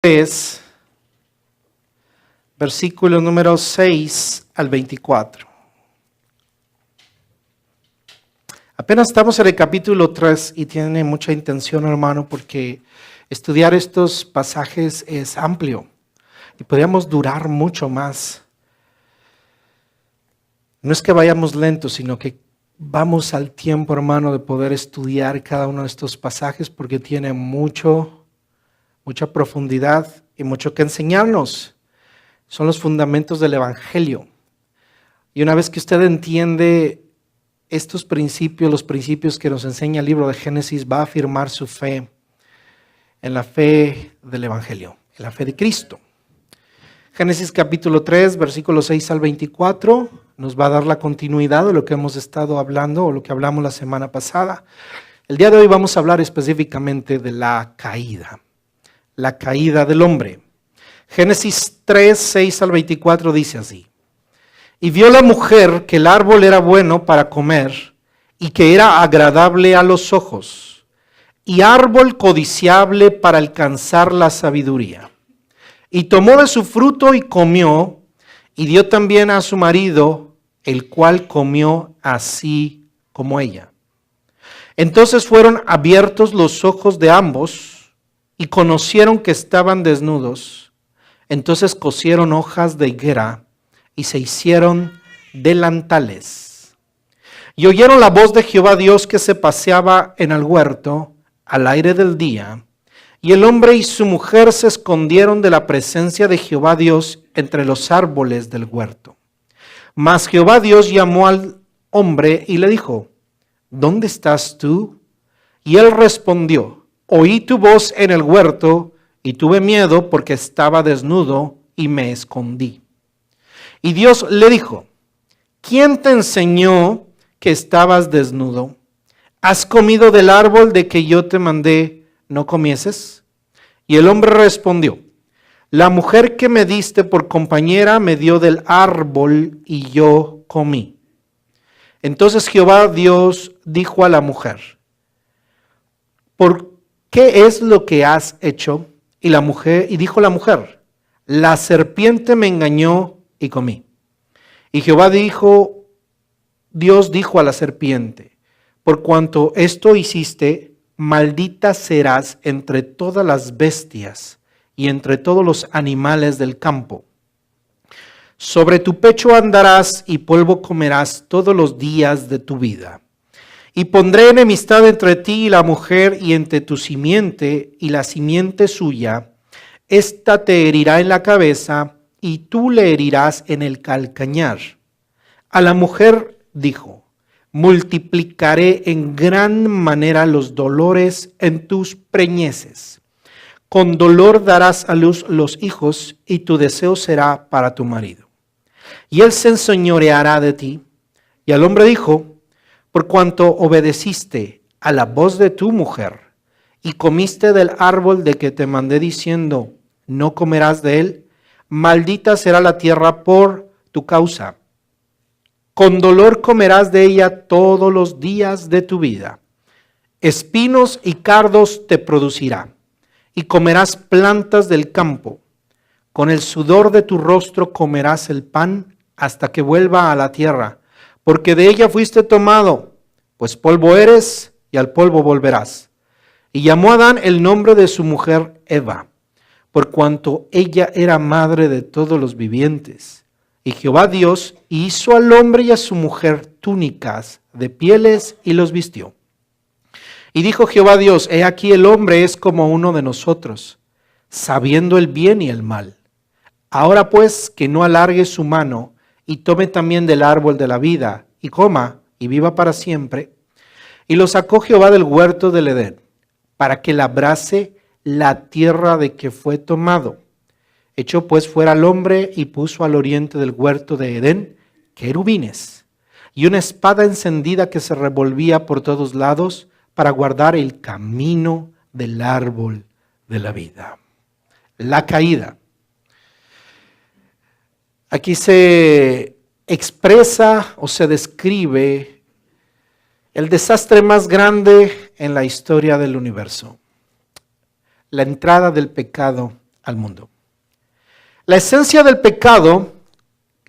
3, versículo número 6 al 24. Apenas estamos en el capítulo 3 y tiene mucha intención, hermano, porque estudiar estos pasajes es amplio y podríamos durar mucho más. No es que vayamos lentos, sino que vamos al tiempo, hermano, de poder estudiar cada uno de estos pasajes porque tiene mucha profundidad y mucho que enseñarnos. Son los fundamentos del Evangelio. Y una vez que usted entiende estos principios, los principios que nos enseña el libro de Génesis, va a afirmar su fe en la fe del Evangelio, en la fe de Cristo. Génesis capítulo 3, versículos 6 al 24, nos va a dar la continuidad de lo que hemos estado hablando o lo que hablamos la semana pasada. El día de hoy vamos a hablar específicamente de la caída del hombre. Génesis 3, 6 al 24 dice así: Y vio la mujer que el árbol era bueno para comer y que era agradable a los ojos, y árbol codiciable para alcanzar la sabiduría. Y tomó de su fruto y comió, y dio también a su marido, el cual comió así como ella. Entonces fueron abiertos los ojos de ambos, y conocieron que estaban desnudos. Entonces cosieron hojas de higuera, y se hicieron delantales. Y oyeron la voz de Jehová Dios que se paseaba en el huerto al aire del día, y el hombre y su mujer se escondieron de la presencia de Jehová Dios entre los árboles del huerto. Mas Jehová Dios llamó al hombre y le dijo: ¿Dónde estás tú? Y él respondió: Oí tu voz en el huerto, y tuve miedo porque estaba desnudo y me escondí. Y Dios le dijo: ¿Quién te enseñó que estabas desnudo? ¿Has comido del árbol de que yo te mandé no comieses? Y el hombre respondió: La mujer que me diste por compañera me dio del árbol y yo comí. Entonces Jehová Dios dijo a la mujer: ¿Por qué es lo que has hecho? Y dijo la mujer: La serpiente me engañó y comí. Y Dios dijo a la serpiente: Por cuanto esto hiciste, maldita serás entre todas las bestias y entre todos los animales del campo. Sobre tu pecho andarás y polvo comerás todos los días de tu vida. Y pondré enemistad entre ti y la mujer, y entre tu simiente y la simiente suya. Esta te herirá en la cabeza, y tú le herirás en el calcañar. A la mujer dijo: Multiplicaré en gran manera los dolores en tus preñeces. Con dolor darás a luz los hijos, y tu deseo será para tu marido, y él se enseñoreará de ti. Y al hombre dijo: Por cuanto obedeciste a la voz de tu mujer, y comiste del árbol de que te mandé diciendo: No comerás de él, maldita será la tierra por tu causa. Con dolor comerás de ella todos los días de tu vida. Espinos y cardos te producirá, y comerás plantas del campo. Con el sudor de tu rostro comerás el pan hasta que vuelva a la tierra, porque de ella fuiste tomado, pues polvo eres y al polvo volverás. Y llamó Adán el nombre de su mujer Eva, por cuanto ella era madre de todos los vivientes. Y Jehová Dios hizo al hombre y a su mujer túnicas de pieles y los vistió. Y dijo Jehová Dios: He aquí el hombre es como uno de nosotros, sabiendo el bien y el mal. Ahora pues que no alargue su mano y tome también del árbol de la vida y coma y viva para siempre. Y lo sacó Jehová del huerto del Edén, para que labrase la tierra de que fue tomado. Echó pues fuera al hombre y puso al oriente del huerto de Edén querubines y una espada encendida que se revolvía por todos lados para guardar el camino del árbol de la vida. La caída. Aquí se expresa o se describe el desastre más grande en la historia del universo. La entrada del pecado al mundo. La esencia del pecado,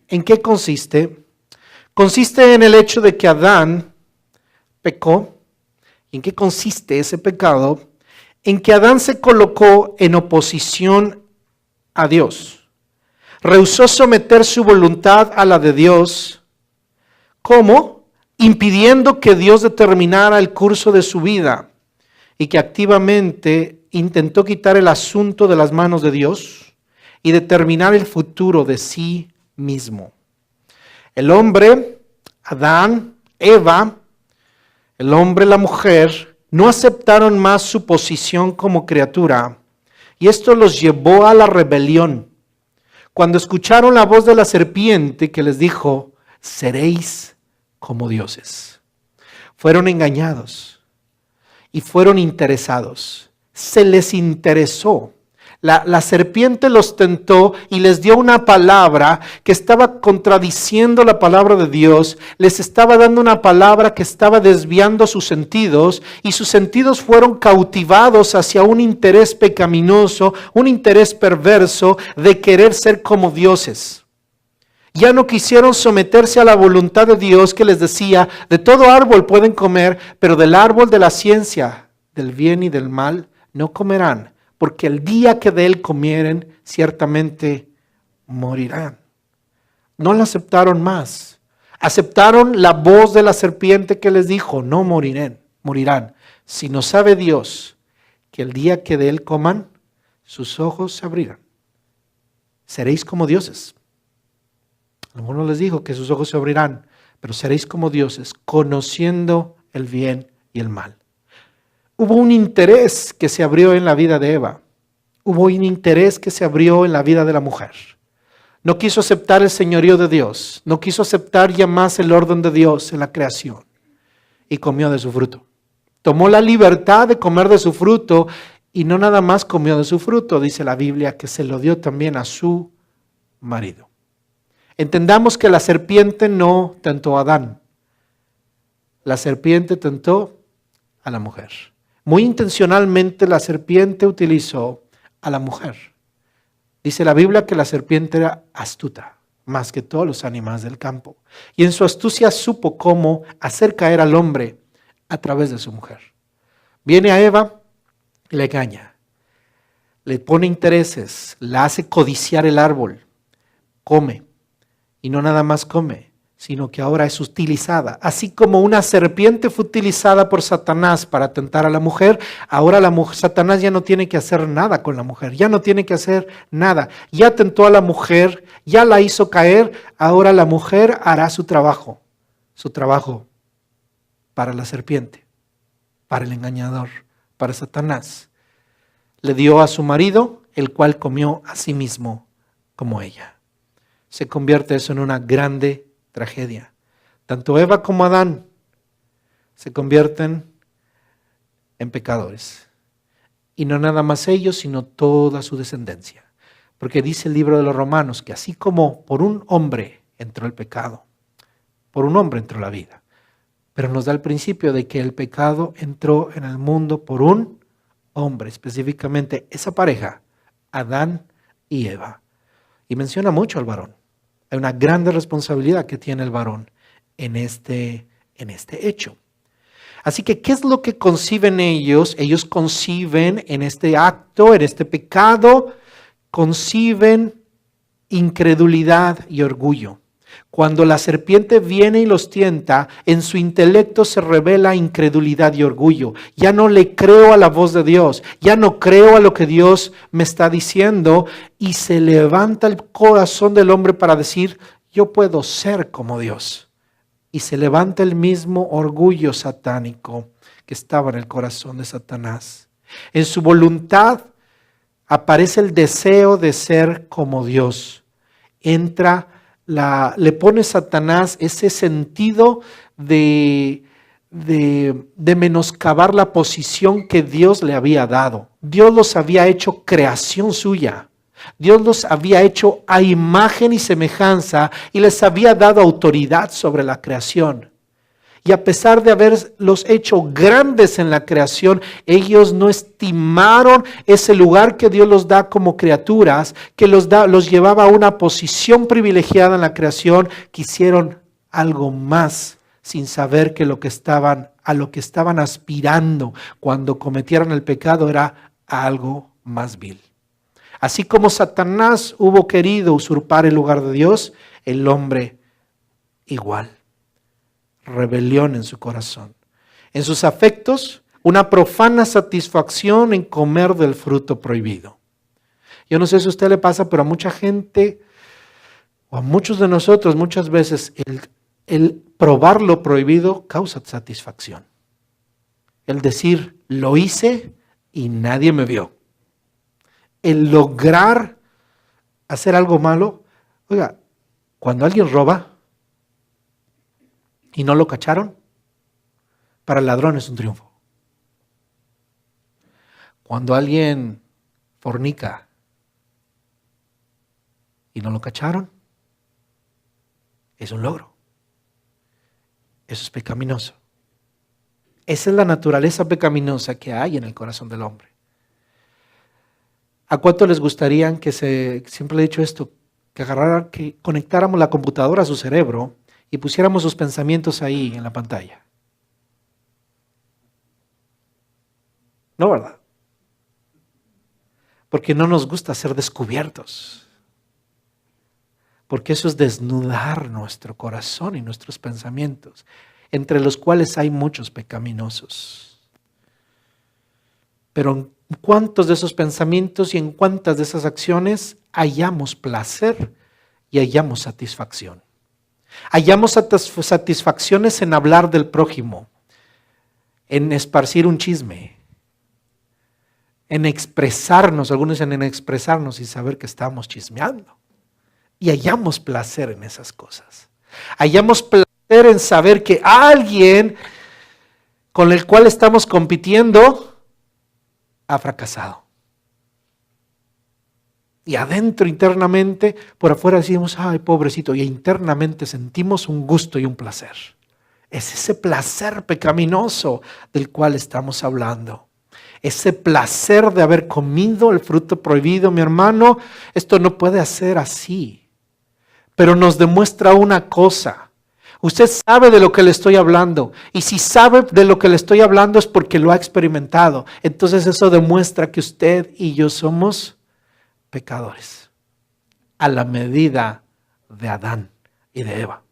¿en qué consiste? Consiste en el hecho de que Adán pecó. ¿En qué consiste ese pecado? En que Adán se colocó en oposición a Dios. Rehusó someter su voluntad a la de Dios. ¿Cómo? Impidiendo que Dios determinara el curso de su vida y que activamente intentó quitar el asunto de las manos de Dios y determinar el futuro de sí mismo. El hombre, Adán, Eva, el hombre y la mujer no aceptaron más su posición como criatura y esto los llevó a la rebelión. Cuando escucharon la voz de la serpiente que les dijo, seréis como dioses. Fueron engañados y fueron interesados. Se les interesó. La serpiente los tentó y les dio una palabra que estaba contradiciendo la palabra de Dios. Les estaba dando una palabra que estaba desviando sus sentidos y sus sentidos fueron cautivados hacia un interés pecaminoso, un interés perverso de querer ser como dioses. Ya no quisieron someterse a la voluntad de Dios que les decía, de todo árbol pueden comer, pero del árbol de la ciencia, del bien y del mal, no comerán, porque el día que de él comieren, ciertamente morirán. No la aceptaron más. Aceptaron la voz de la serpiente que les dijo, no morirán, sino sabe Dios que el día que de él coman, sus ojos se abrirán. Seréis como dioses. A lo mejor no les dijo que sus ojos se abrirán, pero seréis como dioses, conociendo el bien y el mal. Hubo un interés que se abrió en la vida de Eva. Hubo un interés que se abrió en la vida de la mujer. No quiso aceptar el señorío de Dios. No quiso aceptar ya más el orden de Dios en la creación. Y comió de su fruto. Tomó la libertad de comer de su fruto y no nada más comió de su fruto, dice la Biblia, que se lo dio también a su marido. Entendamos que la serpiente no tentó a Adán. La serpiente tentó a la mujer. Muy intencionalmente la serpiente utilizó a la mujer. Dice la Biblia que la serpiente era astuta, más que todos los animales del campo. Y en su astucia supo cómo hacer caer al hombre a través de su mujer. Viene a Eva y le engaña. Le pone intereses, la hace codiciar el árbol. Come. Y no nada más come, sino que ahora es utilizada. Así como una serpiente fue utilizada por Satanás para tentar a la mujer, ahora Satanás ya no tiene que hacer nada con la mujer, ya no tiene que hacer nada. Ya tentó a la mujer, ya la hizo caer, ahora la mujer hará su trabajo para la serpiente, para el engañador, para Satanás. Le dio a su marido, el cual comió a sí mismo como ella. Se convierte eso en una grande tragedia. Tanto Eva como Adán se convierten en pecadores. Y no nada más ellos, sino toda su descendencia. Porque dice el libro de los Romanos que así como por un hombre entró el pecado, por un hombre entró la vida. Pero nos da el principio de que el pecado entró en el mundo por un hombre, específicamente esa pareja, Adán y Eva. Y menciona mucho al varón. Hay una grande responsabilidad que tiene el varón en este hecho. Así que, ¿qué es lo que conciben ellos? Ellos conciben en este acto, en este pecado, conciben incredulidad y orgullo. Cuando la serpiente viene y los tienta, en su intelecto se revela incredulidad y orgullo. Ya no le creo a la voz de Dios, ya no creo a lo que Dios me está diciendo y se levanta el corazón del hombre para decir, yo puedo ser como Dios. Y se levanta el mismo orgullo satánico que estaba en el corazón de Satanás. En su voluntad aparece el deseo de ser como Dios. Le pone Satanás ese sentido de menoscabar la posición que Dios le había dado. Dios los había hecho creación suya. Dios los había hecho a imagen y semejanza y les había dado autoridad sobre la creación. Y a pesar de haberlos hecho grandes en la creación, ellos no estimaron ese lugar que Dios los da como criaturas, que los llevaba a una posición privilegiada en la creación. Quisieron algo más sin saber que a lo que estaban aspirando cuando cometieron el pecado era algo más vil. Así como Satanás hubo querido usurpar el lugar de Dios, el hombre igual. Rebelión en su corazón. En sus afectos, una profana satisfacción en comer del fruto prohibido. Yo no sé si a usted le pasa, pero a mucha gente, o a muchos de nosotros, muchas veces, el probar lo prohibido causa satisfacción. El decir, lo hice y nadie me vio. El lograr hacer algo malo. Oiga, cuando alguien roba y no lo cacharon, para el ladrón es un triunfo. Cuando alguien fornica y no lo cacharon, es un logro. Eso es pecaminoso. Esa es la naturaleza pecaminosa que hay en el corazón del hombre. ¿A cuánto les gustaría siempre he dicho esto, que conectáramos la computadora a su cerebro y pusiéramos sus pensamientos ahí en la pantalla? No, ¿verdad? Porque no nos gusta ser descubiertos. Porque eso es desnudar nuestro corazón y nuestros pensamientos, entre los cuales hay muchos pecaminosos. Pero en cuántos de esos pensamientos y en cuántas de esas acciones hallamos placer y hallamos satisfacción. Hallamos satisfacciones en hablar del prójimo, en esparcir un chisme, en expresarnos, algunos dicen en expresarnos y saber que estamos chismeando. Y hallamos placer en esas cosas. Hallamos placer en saber que alguien con el cual estamos compitiendo ha fracasado. Y adentro, internamente, por afuera decimos, ay, pobrecito, y internamente sentimos un gusto y un placer. Es ese placer pecaminoso del cual estamos hablando. Ese placer de haber comido el fruto prohibido, mi hermano, esto no puede ser así. Pero nos demuestra una cosa. Usted sabe de lo que le estoy hablando. Y si sabe de lo que le estoy hablando es porque lo ha experimentado. Entonces eso demuestra que usted y yo somos pecadores. A la medida de Adán y de Eva.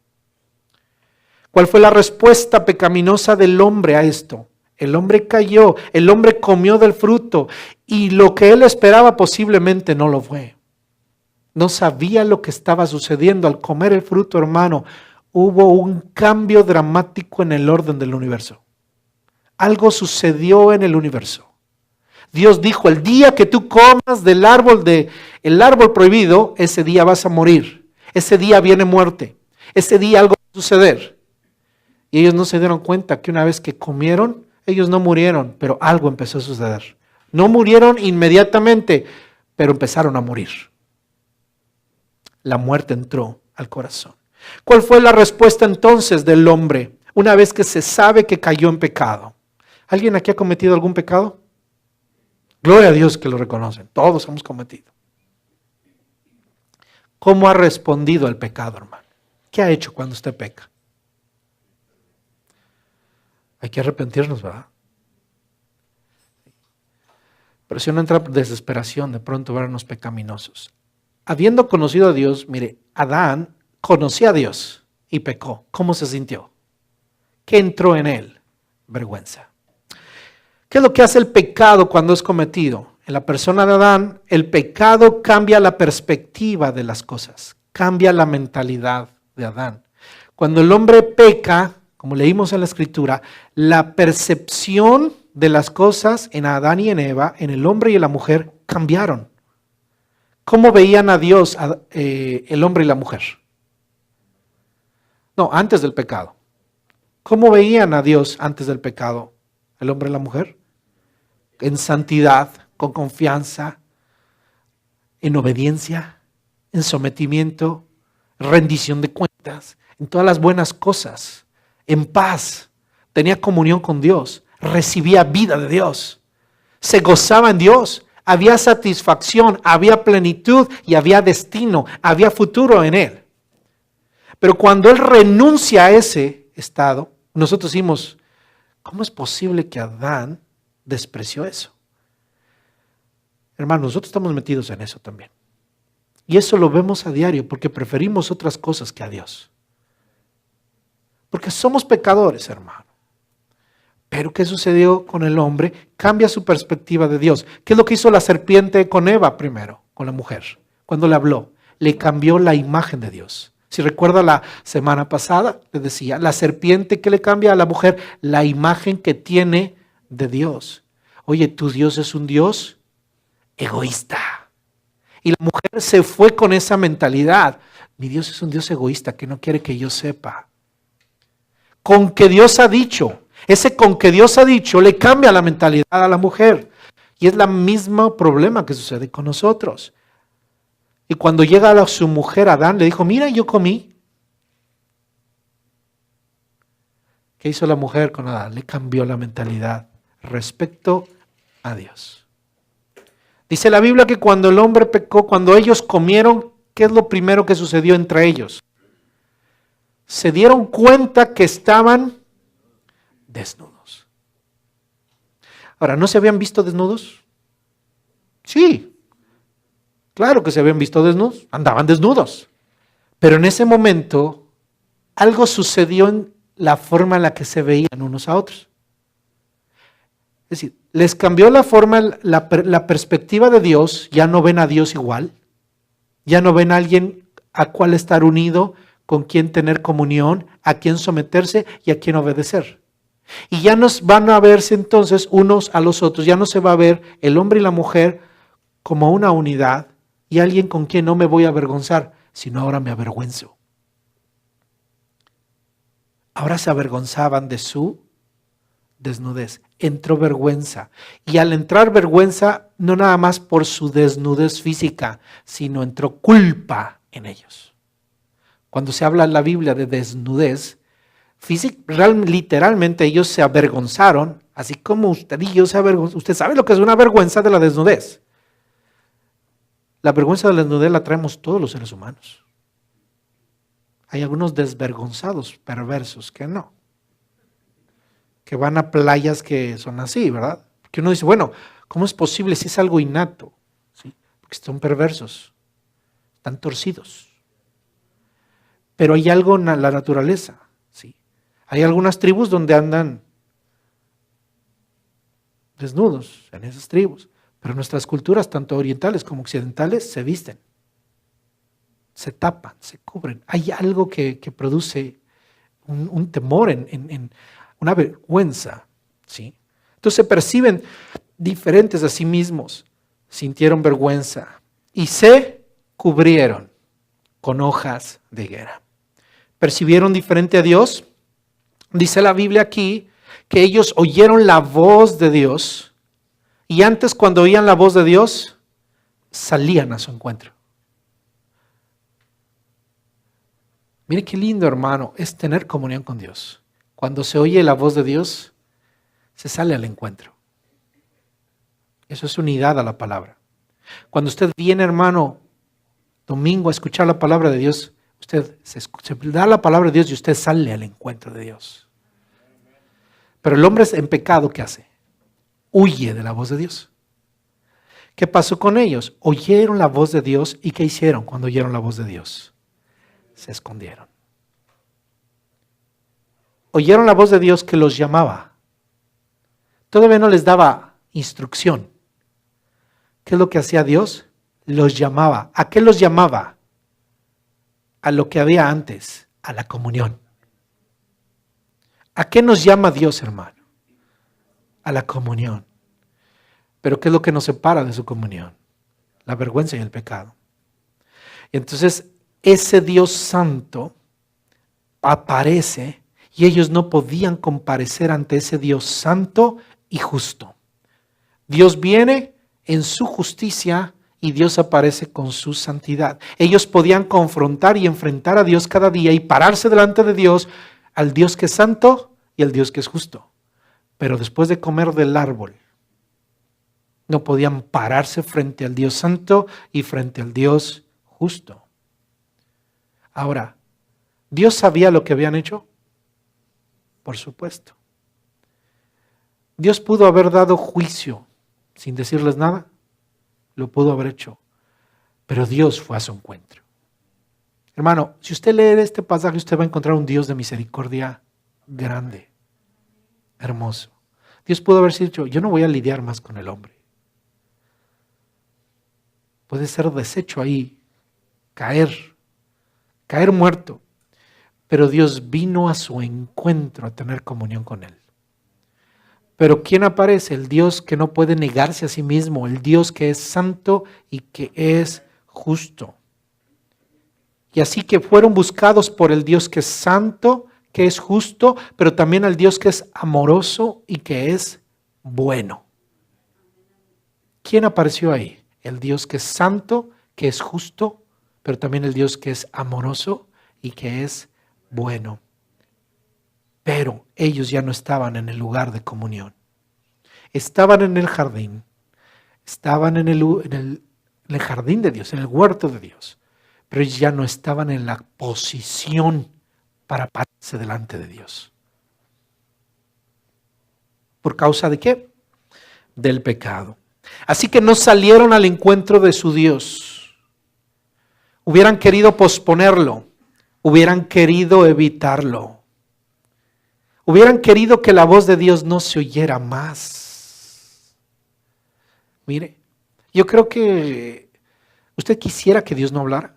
¿Cuál fue la respuesta pecaminosa del hombre a esto? El hombre cayó, el hombre comió del fruto y lo que él esperaba posiblemente no lo fue. No sabía lo que estaba sucediendo al comer el fruto, hermano. Hubo un cambio dramático en el orden del universo. Algo sucedió en el universo. Dios dijo, el día que tú comas del árbol prohibido, ese día vas a morir. Ese día viene muerte. Ese día algo va a suceder. Y ellos no se dieron cuenta que una vez que comieron, ellos no murieron, pero algo empezó a suceder. No murieron inmediatamente, pero empezaron a morir. La muerte entró al corazón. ¿Cuál fue la respuesta entonces del hombre una vez que se sabe que cayó en pecado? ¿Alguien aquí ha cometido algún pecado? Gloria a Dios que lo reconocen. Todos hemos cometido. ¿Cómo ha respondido al pecado, hermano? ¿Qué ha hecho cuando usted peca? Hay que arrepentirnos, ¿verdad? Pero si uno entra en desesperación, de pronto vernos pecaminosos. Habiendo conocido a Dios, mire, Adán conocía a Dios y pecó. ¿Cómo se sintió? ¿Qué entró en él? Vergüenza. ¿Qué es lo que hace el pecado cuando es cometido? En la persona de Adán, el pecado cambia la perspectiva de las cosas, cambia la mentalidad de Adán. Cuando el hombre peca, como leímos en la Escritura, la percepción de las cosas en Adán y en Eva, en el hombre y en la mujer, cambiaron. ¿Cómo veían a Dios el hombre y la mujer? No, antes del pecado. ¿Cómo veían a Dios antes del pecado el hombre y la mujer? En santidad, con confianza, en obediencia, en sometimiento, rendición de cuentas, en todas las buenas cosas. en paz, tenía comunión con Dios, recibía vida de Dios, se gozaba en Dios, había satisfacción, había plenitud y había destino, había futuro en él. Pero cuando él renuncia a ese estado, nosotros decimos, ¿cómo es posible que Adán despreció eso? Hermanos, nosotros estamos metidos en eso también. Y eso lo vemos a diario porque preferimos otras cosas que a Dios. Porque somos pecadores, hermano. Pero ¿qué sucedió con el hombre? Cambia su perspectiva de Dios. ¿Qué es lo que hizo la serpiente con Eva primero, con la mujer? Cuando le habló, le cambió la imagen de Dios. Si recuerda la semana pasada, le decía, la serpiente, ¿qué le cambia a la mujer? La imagen que tiene de Dios. Oye, tu Dios es un Dios egoísta. Y la mujer se fue con esa mentalidad. Mi Dios es un Dios egoísta que no quiere que yo sepa. Con que Dios ha dicho, ese con que Dios ha dicho le cambia la mentalidad a la mujer. Y es el mismo problema que sucede con nosotros. Y cuando llega a su mujer Adán, le dijo, mira, yo comí. ¿Qué hizo la mujer con Adán? Le cambió la mentalidad respecto a Dios. Dice la Biblia que cuando el hombre pecó, cuando ellos comieron, ¿qué es lo primero que sucedió entre ellos? Se dieron cuenta que estaban desnudos. Ahora, ¿no se habían visto desnudos? Sí, claro que se habían visto desnudos, andaban desnudos. Pero en ese momento, algo sucedió en la forma en la que se veían unos a otros. Es decir, les cambió la forma, la perspectiva de Dios, ya no ven a Dios igual, ya no ven a alguien a cual estar unido, con quien tener comunión, a quien someterse y a quien obedecer. Y ya no van a verse entonces unos a los otros, ya no se va a ver el hombre y la mujer como una unidad y alguien con quien no me voy a avergonzar, sino ahora me avergüenzo. Ahora se avergonzaban de su desnudez. Entró vergüenza. Y al entrar vergüenza, no nada más por su desnudez física, sino entró culpa en ellos. Cuando se habla en la Biblia de desnudez, literalmente ellos se avergonzaron, así como usted y yo se avergonzamos. Usted sabe lo que es una vergüenza de la desnudez. La vergüenza de la desnudez la traemos todos los seres humanos. Hay algunos desvergonzados, perversos, que no. Que van a playas que son así, ¿verdad? Que uno dice, bueno, ¿cómo es posible si es algo innato? ¿Sí? Porque son perversos, están torcidos. Pero hay algo en la naturaleza, ¿sí? Hay algunas tribus donde andan desnudos, en esas tribus. Pero nuestras culturas, tanto orientales como occidentales, se visten, se tapan, se cubren. Hay algo que produce un temor, una vergüenza, ¿sí? Entonces se perciben diferentes a sí mismos, sintieron vergüenza y se cubrieron con hojas de higuera. ¿Percibieron diferente a Dios? Dice la Biblia aquí que ellos oyeron la voz de Dios y antes cuando oían la voz de Dios, salían a su encuentro. Mire qué lindo, hermano, es tener comunión con Dios. Cuando se oye la voz de Dios, se sale al encuentro. Eso es unidad a la palabra. Cuando usted viene, hermano, domingo a escuchar la palabra de Dios, usted se da la palabra de Dios y usted sale al encuentro de Dios. Pero el hombre en pecado, ¿qué hace? Huye de la voz de Dios. ¿Qué pasó con ellos? Oyeron la voz de Dios y ¿qué hicieron cuando oyeron la voz de Dios? Se escondieron. Oyeron la voz de Dios que los llamaba. Todavía no les daba instrucción. ¿Qué es lo que hacía Dios? Los llamaba. ¿A qué los llamaba? A lo que había antes, a la comunión. ¿A qué nos llama Dios, hermano? A la comunión. Pero ¿qué es lo que nos separa de su comunión? La vergüenza y el pecado. Y entonces ese Dios santo aparece y ellos no podían comparecer ante ese Dios santo y justo. Dios viene en su justicia y Dios aparece con su santidad. Ellos podían confrontar y enfrentar a Dios cada día y pararse delante de Dios al Dios que es santo y al Dios que es justo. Pero después de comer del árbol, no podían pararse frente al Dios santo y frente al Dios justo. Ahora, ¿Dios sabía lo que habían hecho? Por supuesto. Dios pudo haber dado juicio sin decirles nada. Lo pudo haber hecho. Pero Dios fue a su encuentro. Hermano, si usted lee este pasaje, usted va a encontrar un Dios de misericordia grande, hermoso. Dios pudo haber dicho, yo no voy a lidiar más con el hombre. Puede ser deshecho ahí, caer muerto. Pero Dios vino a su encuentro a tener comunión con él. Pero ¿quién aparece? El Dios que no puede negarse a sí mismo, el Dios que es santo y que es justo. Y así que fueron buscados por el Dios que es santo, que es justo, pero también al Dios que es amoroso y que es bueno. ¿Quién apareció ahí? El Dios que es santo, que es justo, pero también el Dios que es amoroso y que es bueno. Pero ellos ya no estaban en el lugar de comunión. Estaban en el jardín. Estaban en el jardín de Dios, en el huerto de Dios. Pero ellos ya no estaban en la posición para pararse delante de Dios. ¿Por causa de qué? Del pecado. Así que no salieron al encuentro de su Dios. Hubieran querido posponerlo. Hubieran querido evitarlo. Hubieran querido que la voz de Dios no se oyera más. Mire, yo creo que usted quisiera que Dios no hablara.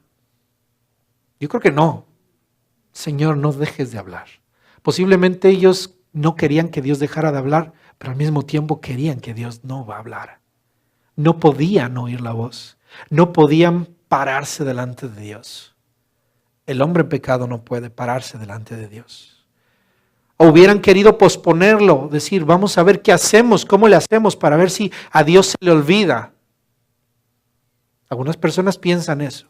Yo creo que no. Señor, no dejes de hablar. Posiblemente ellos no querían que Dios dejara de hablar, pero al mismo tiempo querían que Dios no hablara. No podían oír la voz. No podían pararse delante de Dios. El hombre en pecado no puede pararse delante de Dios. O hubieran querido posponerlo, decir, vamos a ver qué hacemos, cómo le hacemos para ver si a Dios se le olvida. Algunas personas piensan eso.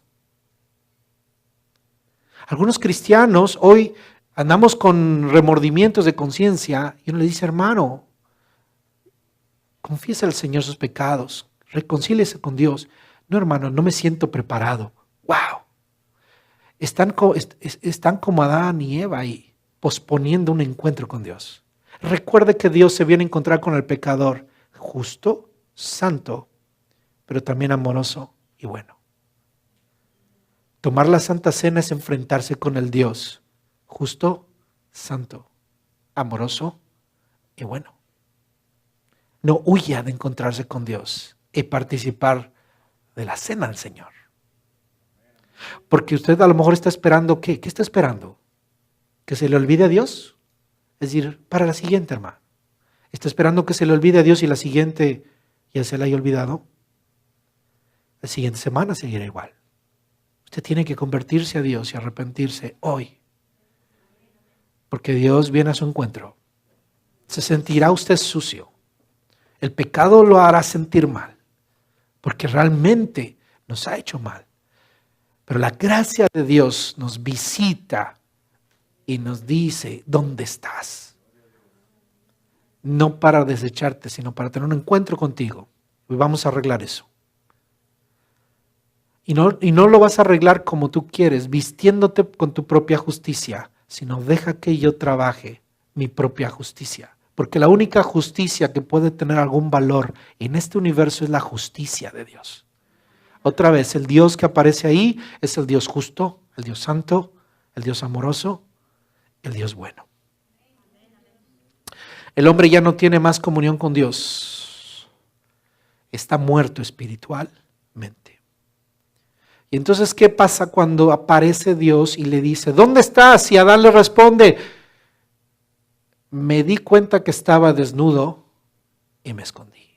Algunos cristianos hoy andamos con remordimientos de conciencia y uno le dice, hermano, confiesa al Señor sus pecados, reconcíliese con Dios. No, hermano, no me siento preparado. ¡Wow! Están como Adán y Eva ahí, posponiendo un encuentro con Dios. Recuerde que Dios se viene a encontrar con el pecador justo, santo, pero también amoroso y bueno. Tomar la Santa Cena es enfrentarse con el Dios justo, santo, amoroso y bueno. No huya de encontrarse con Dios y participar de la cena del Señor. Porque usted a lo mejor está esperando, ¿qué? ¿Qué está esperando? ¿Que se le olvide a Dios? Es decir, para la siguiente, hermano. ¿Está esperando que se le olvide a Dios y la siguiente ya se le haya olvidado? La siguiente semana seguirá igual. Usted tiene que convertirse a Dios y arrepentirse hoy. Porque Dios viene a su encuentro. Se sentirá usted sucio. El pecado lo hará sentir mal. Porque realmente nos ha hecho mal. Pero la gracia de Dios nos visita y nos dice, ¿dónde estás? No para desecharte, sino para tener un encuentro contigo. Y vamos a arreglar eso. Y no lo vas a arreglar como tú quieres, vistiéndote con tu propia justicia, sino deja que yo trabaje mi propia justicia. Porque la única justicia que puede tener algún valor en este universo es la justicia de Dios. Otra vez, el Dios que aparece ahí es el Dios justo, el Dios santo, el Dios amoroso, el Dios bueno. El hombre ya no tiene más comunión con Dios. Está muerto espiritualmente. Y entonces, ¿qué pasa cuando aparece Dios y le dice, ¿dónde estás? Y Adán le responde, me di cuenta que estaba desnudo y me escondí.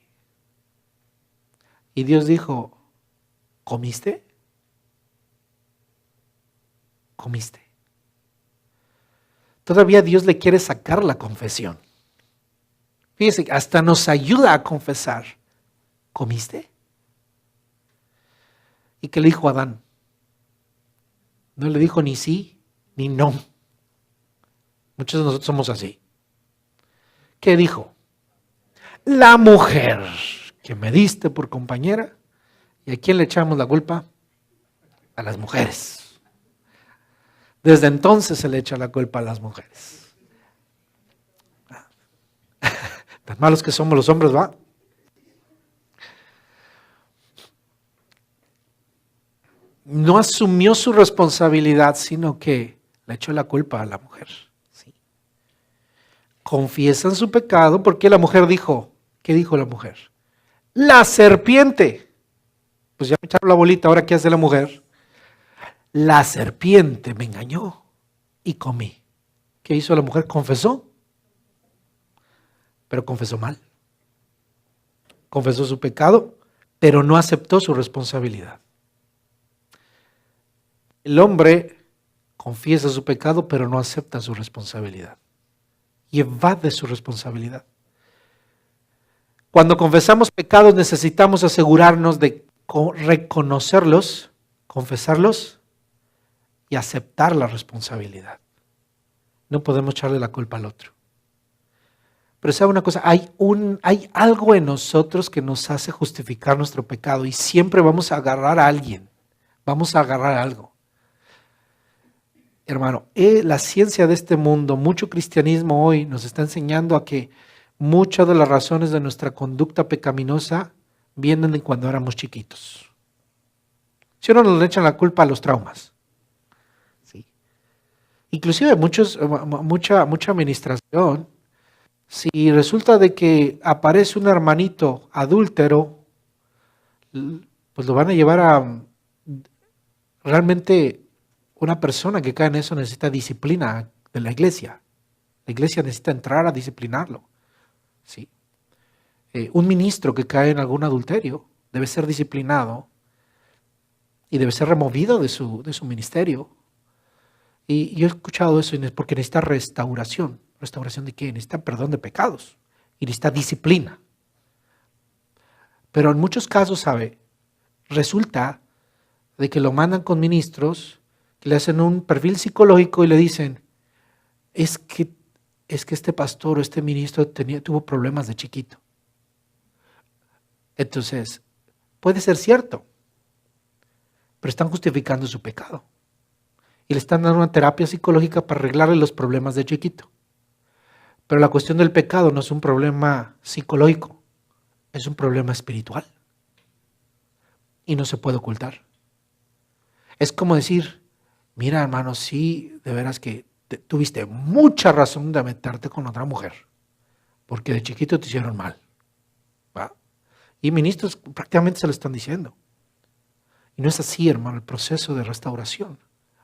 Y Dios dijo, ¿comiste? ¿Comiste? Todavía Dios le quiere sacar la confesión. Fíjese, hasta nos ayuda a confesar. ¿Comiste? ¿Y qué le dijo Adán? No le dijo ni sí ni no. Muchos de nosotros somos así. ¿Qué dijo? La mujer que me diste por compañera. ¿Y a quién le echamos la culpa? A las mujeres. Desde entonces se le echa la culpa a las mujeres. Tan malos que somos los hombres, ¿va? No asumió su responsabilidad, sino que le echó la culpa a la mujer. ¿Sí? Confiesan su pecado porque la mujer dijo, ¿qué dijo la mujer? La serpiente. Pues ya me echaron la bolita, ahora ¿qué hace la mujer? La serpiente me engañó y comí. ¿Qué hizo la mujer? Confesó, pero confesó mal. Confesó su pecado, pero no aceptó su responsabilidad. El hombre confiesa su pecado, pero no acepta su responsabilidad y evade su responsabilidad. Cuando confesamos pecados necesitamos asegurarnos de reconocerlos, confesarlos y aceptar la responsabilidad. No podemos echarle la culpa al otro. Pero sabe una cosa, hay algo en nosotros que nos hace justificar nuestro pecado y siempre vamos a agarrar a alguien, vamos a agarrar algo. Hermano, la ciencia de este mundo, mucho cristianismo hoy nos está enseñando a que muchas de las razones de nuestra conducta pecaminosa vienen de cuando éramos chiquitos. Si uno nos le echan la culpa a los traumas. ¿Sí? Inclusive mucha administración, si resulta de que aparece un hermanito adúltero, pues lo van a llevar a realmente una persona que cae en eso necesita disciplina de la iglesia. La iglesia necesita entrar a disciplinarlo. ¿Sí? Un ministro que cae en algún adulterio debe ser disciplinado y debe ser removido de su ministerio. Y yo he escuchado eso porque necesita restauración. ¿Restauración de qué? Necesita perdón de pecados y necesita disciplina. Pero en muchos casos, ¿sabe? Resulta de que lo mandan con ministros que le hacen un perfil psicológico y le dicen, es que este pastor o este ministro tuvo problemas de chiquito. Entonces, puede ser cierto, pero están justificando su pecado. Y le están dando una terapia psicológica para arreglarle los problemas de chiquito. Pero la cuestión del pecado no es un problema psicológico, es un problema espiritual. Y no se puede ocultar. Es como decir, mira hermano, sí, de veras que tuviste mucha razón de meterte con otra mujer, porque de chiquito te hicieron mal. ¿Va? Y ministros prácticamente se lo están diciendo. Y no es así, hermano, el proceso de restauración.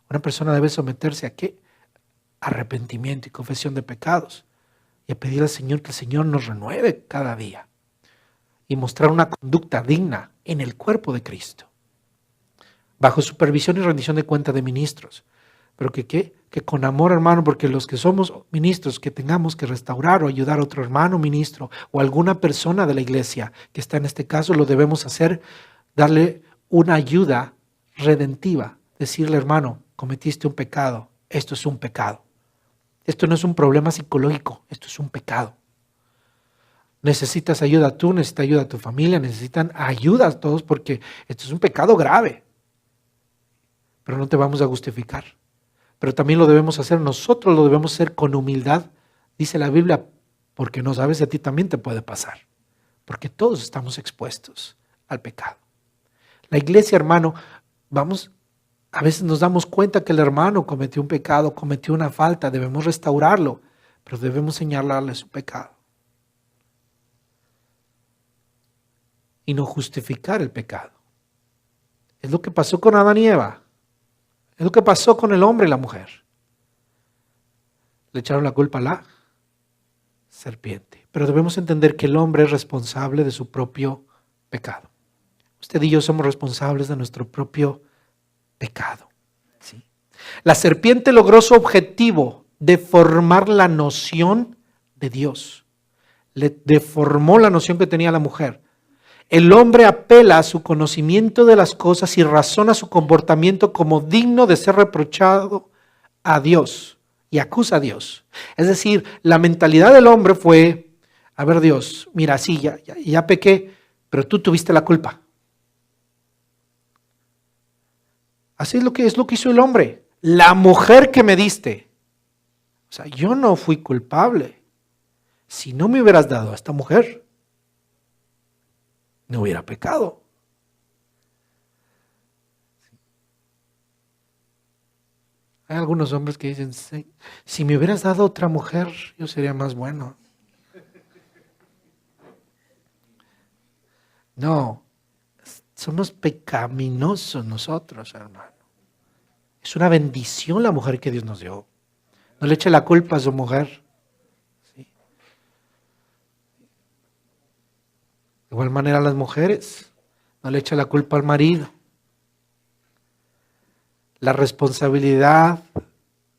Una persona debe someterse a ¿qué? Arrepentimiento y confesión de pecados. Y a pedir al Señor que el Señor nos renueve cada día. Y mostrar una conducta digna en el cuerpo de Cristo. Bajo supervisión y rendición de cuenta de ministros. Pero que con amor, hermano, porque los que somos ministros, que tengamos que restaurar o ayudar a otro hermano ministro o alguna persona de la iglesia que está en este caso, lo debemos hacer, darle una ayuda redentiva. Decirle, hermano, cometiste un pecado, esto es un pecado. Esto no es un problema psicológico, esto es un pecado. Necesitas ayuda tú, necesitas ayuda a tu familia, necesitan ayuda a todos porque esto es un pecado grave. Pero no te vamos a justificar. Pero también lo debemos hacer, nosotros lo debemos hacer con humildad, dice la Biblia, porque no sabes, a ti también te puede pasar. Porque todos estamos expuestos al pecado. La iglesia, hermano, a veces nos damos cuenta que el hermano cometió un pecado, cometió una falta, debemos restaurarlo, pero debemos señalarle su pecado. Y no justificar el pecado. Es lo que pasó con Adán y Eva. Es lo que pasó con el hombre y la mujer. Le echaron la culpa a la serpiente. Pero debemos entender que el hombre es responsable de su propio pecado. Usted y yo somos responsables de nuestro propio pecado. ¿Sí? La serpiente logró su objetivo, deformar la noción de Dios. Le deformó la noción que tenía la mujer. El hombre apela a su conocimiento de las cosas y razona su comportamiento como digno de ser reprochado a Dios y acusa a Dios. Es decir, la mentalidad del hombre fue, a ver Dios, mira, sí, ya pequé, pero tú tuviste la culpa. Así es lo que hizo el hombre. La mujer que me diste. O sea, yo no fui culpable. Si no me hubieras dado a esta mujer, no hubiera pecado. Hay algunos hombres que dicen, si me hubieras dado otra mujer, yo sería más bueno. No, somos pecaminosos nosotros, hermano. Es una bendición la mujer que Dios nos dio. No le eche la culpa a su mujer. ¿Sí? De igual manera a las mujeres, no le eche la culpa al marido. La responsabilidad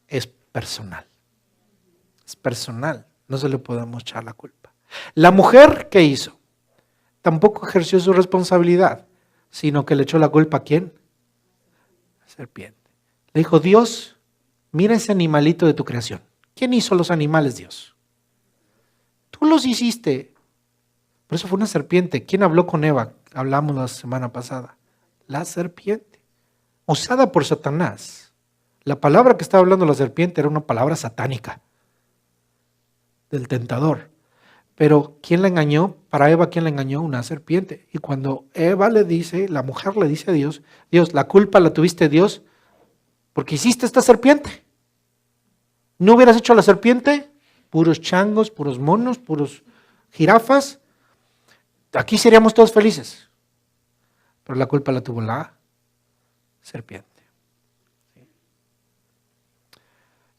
es personal. Es personal. No se le podemos echar la culpa. La mujer, ¿qué hizo? Tampoco ejerció su responsabilidad, sino que le echó la culpa ¿a quién? La serpiente. Le dijo, Dios, mira ese animalito de tu creación. ¿Quién hizo los animales, Dios? Tú los hiciste. Por eso fue una serpiente. ¿Quién habló con Eva? Hablamos la semana pasada. La serpiente. Usada por Satanás. La palabra que estaba hablando la serpiente era una palabra satánica. Del tentador. Pero ¿quién la engañó? Para Eva, ¿quién la engañó? Una serpiente. Y cuando Eva le dice, la mujer le dice a Dios, Dios, la culpa la tuviste Dios porque hiciste esta serpiente. ¿No hubieras hecho la serpiente? Puros changos, puros monos, puros jirafas. Aquí seríamos todos felices. Pero la culpa la tuvo la serpiente.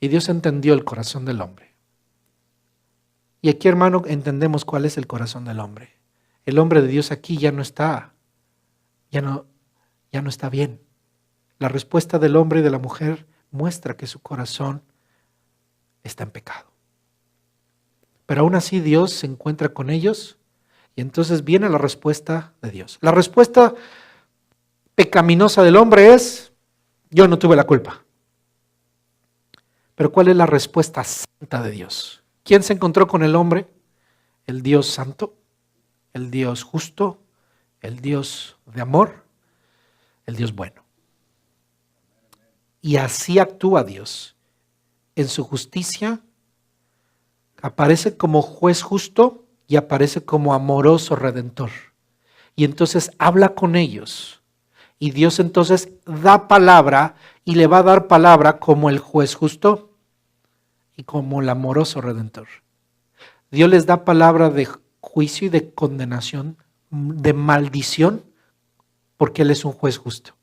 Y Dios entendió el corazón del hombre. Y aquí, hermano, entendemos cuál es el corazón del hombre. El hombre de Dios aquí ya no está bien. La respuesta del hombre y de la mujer muestra que su corazón está en pecado. Pero aún así Dios se encuentra con ellos y entonces viene la respuesta de Dios. La respuesta pecaminosa del hombre es, yo no tuve la culpa. Pero ¿cuál es la respuesta santa de Dios? ¿Quién se encontró con el hombre? El Dios santo, el Dios justo, el Dios de amor, el Dios bueno. Y así actúa Dios. En su justicia aparece como juez justo y aparece como amoroso redentor. Y entonces habla con ellos. Y Dios entonces da palabra y le va a dar palabra como el juez justo y como el amoroso redentor. Dios les da palabra de juicio y de condenación, de maldición, porque Él es un juez justo.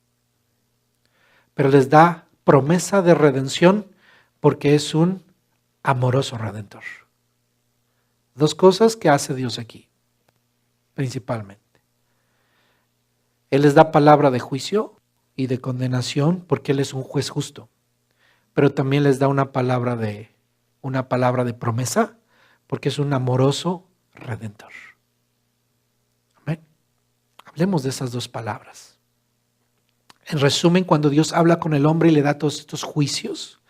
Pero les da promesa de redención porque es un amoroso redentor. Dos cosas que hace Dios aquí, principalmente. Él les da palabra de juicio y de condenación porque Él es un juez justo. Pero también les da una palabra de promesa porque es un amoroso redentor. Amén. Hablemos de esas dos palabras. En resumen, cuando Dios habla con el hombre y le da todos estos juicios,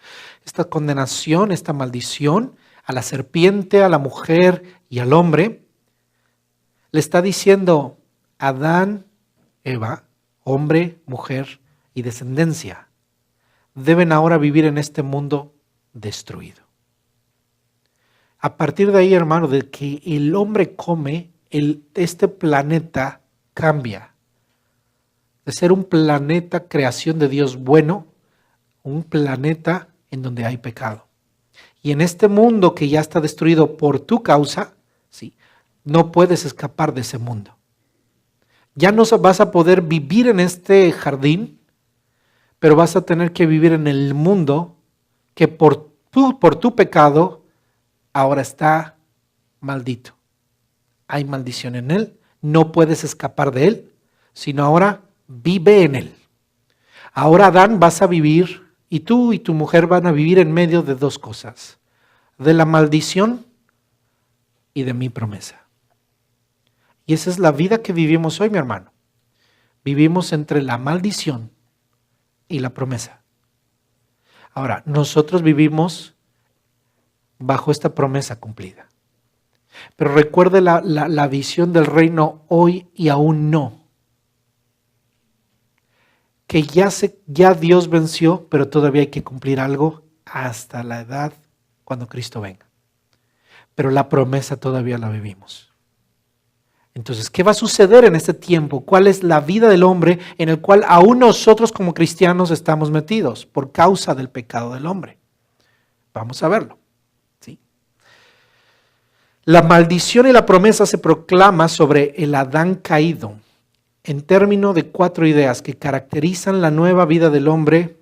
esta condenación, esta maldición a la serpiente, a la mujer y al hombre, le está diciendo Adán, Eva, hombre, mujer y descendencia, deben ahora vivir en este mundo destruido. A partir de ahí, hermano, de que el hombre come, este planeta cambia. De ser un planeta creación de Dios bueno, un planeta en donde hay pecado. Y en este mundo que ya está destruido por tu causa, ¿sí?, no puedes escapar de ese mundo. Ya no vas a poder vivir en este jardín, pero vas a tener que vivir en el mundo que por tu pecado ahora está maldito. Hay maldición en él, no puedes escapar de él, sino ahora vive en él. Ahora, Adán, vas a vivir, y tú y tu mujer van a vivir en medio de dos cosas: de la maldición y de mi promesa. Y esa es la vida que vivimos hoy, mi hermano. Vivimos entre la maldición y la promesa. Ahora, nosotros vivimos bajo esta promesa cumplida. Pero recuerde la visión del reino hoy y aún no. Que ya Dios venció, pero todavía hay que cumplir algo hasta la edad cuando Cristo venga. Pero la promesa todavía la vivimos. Entonces, ¿qué va a suceder en este tiempo? ¿Cuál es la vida del hombre en el cual aún nosotros como cristianos estamos metidos por causa del pecado del hombre? Vamos a verlo. ¿Sí? La maldición y la promesa se proclama sobre el Adán caído en términos de 4 ideas que caracterizan la nueva vida del hombre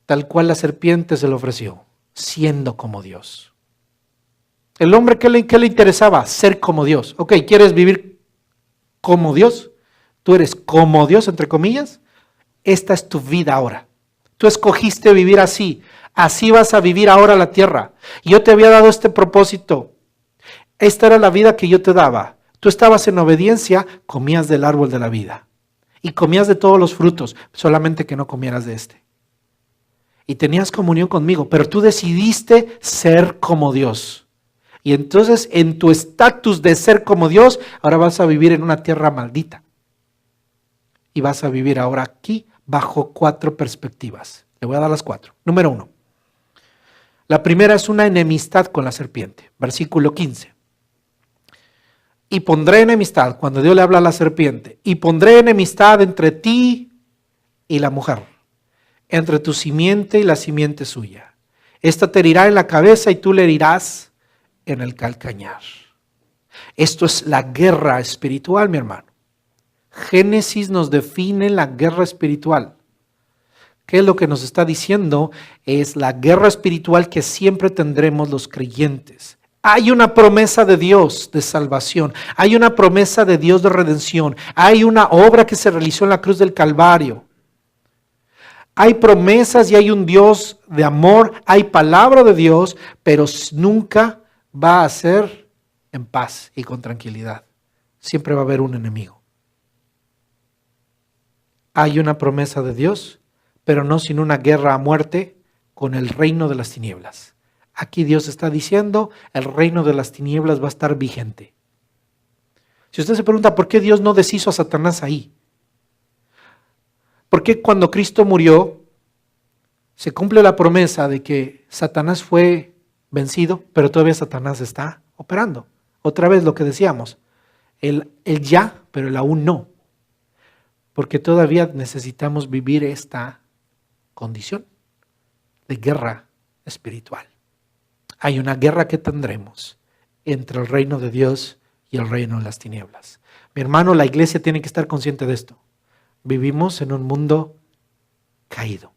tal cual la serpiente se le ofreció, siendo como Dios. El hombre, ¿qué le interesaba? Ser como Dios. Ok, ¿quieres vivir como Dios? ¿Tú eres como Dios, entre comillas? Esta es tu vida ahora. Tú escogiste vivir así. Así vas a vivir ahora la tierra. Yo te había dado este propósito. Esta era la vida que yo te daba. Tú estabas en obediencia, comías del árbol de la vida. Y comías de todos los frutos, solamente que no comieras de este. Y tenías comunión conmigo, pero tú decidiste ser como Dios. Y entonces en tu estatus de ser como Dios, ahora vas a vivir en una tierra maldita. Y vas a vivir ahora aquí bajo 4 perspectivas. Le voy a dar las 4. Número 1. La primera es una enemistad con la serpiente. Versículo 15. Y pondré enemistad, cuando Dios le habla a la serpiente, y pondré enemistad entre ti y la mujer, entre tu simiente y la simiente suya. Esta te herirá en la cabeza y tú le herirás en el calcañar. Esto es la guerra espiritual, mi hermano. Génesis nos define la guerra espiritual. ¿Qué es lo que nos está diciendo? Es la guerra espiritual que siempre tendremos los creyentes. Hay una promesa de Dios de salvación. Hay una promesa de Dios de redención. Hay una obra que se realizó en la cruz del Calvario. Hay promesas y hay un Dios de amor. Hay palabra de Dios, pero nunca va a ser en paz y con tranquilidad. Siempre va a haber un enemigo. Hay una promesa de Dios, pero no sin una guerra a muerte con el reino de las tinieblas. Aquí Dios está diciendo, el reino de las tinieblas va a estar vigente. Si usted se pregunta, ¿por qué Dios no deshizo a Satanás ahí? ¿Por qué cuando Cristo murió, se cumple la promesa de que Satanás fue vencido, pero todavía Satanás está operando? Otra vez lo que decíamos, el ya, pero el aún no. Porque todavía necesitamos vivir esta condición de guerra espiritual. Hay una guerra que tendremos entre el reino de Dios y el reino de las tinieblas. Mi hermano, la iglesia tiene que estar consciente de esto. Vivimos en un mundo caído.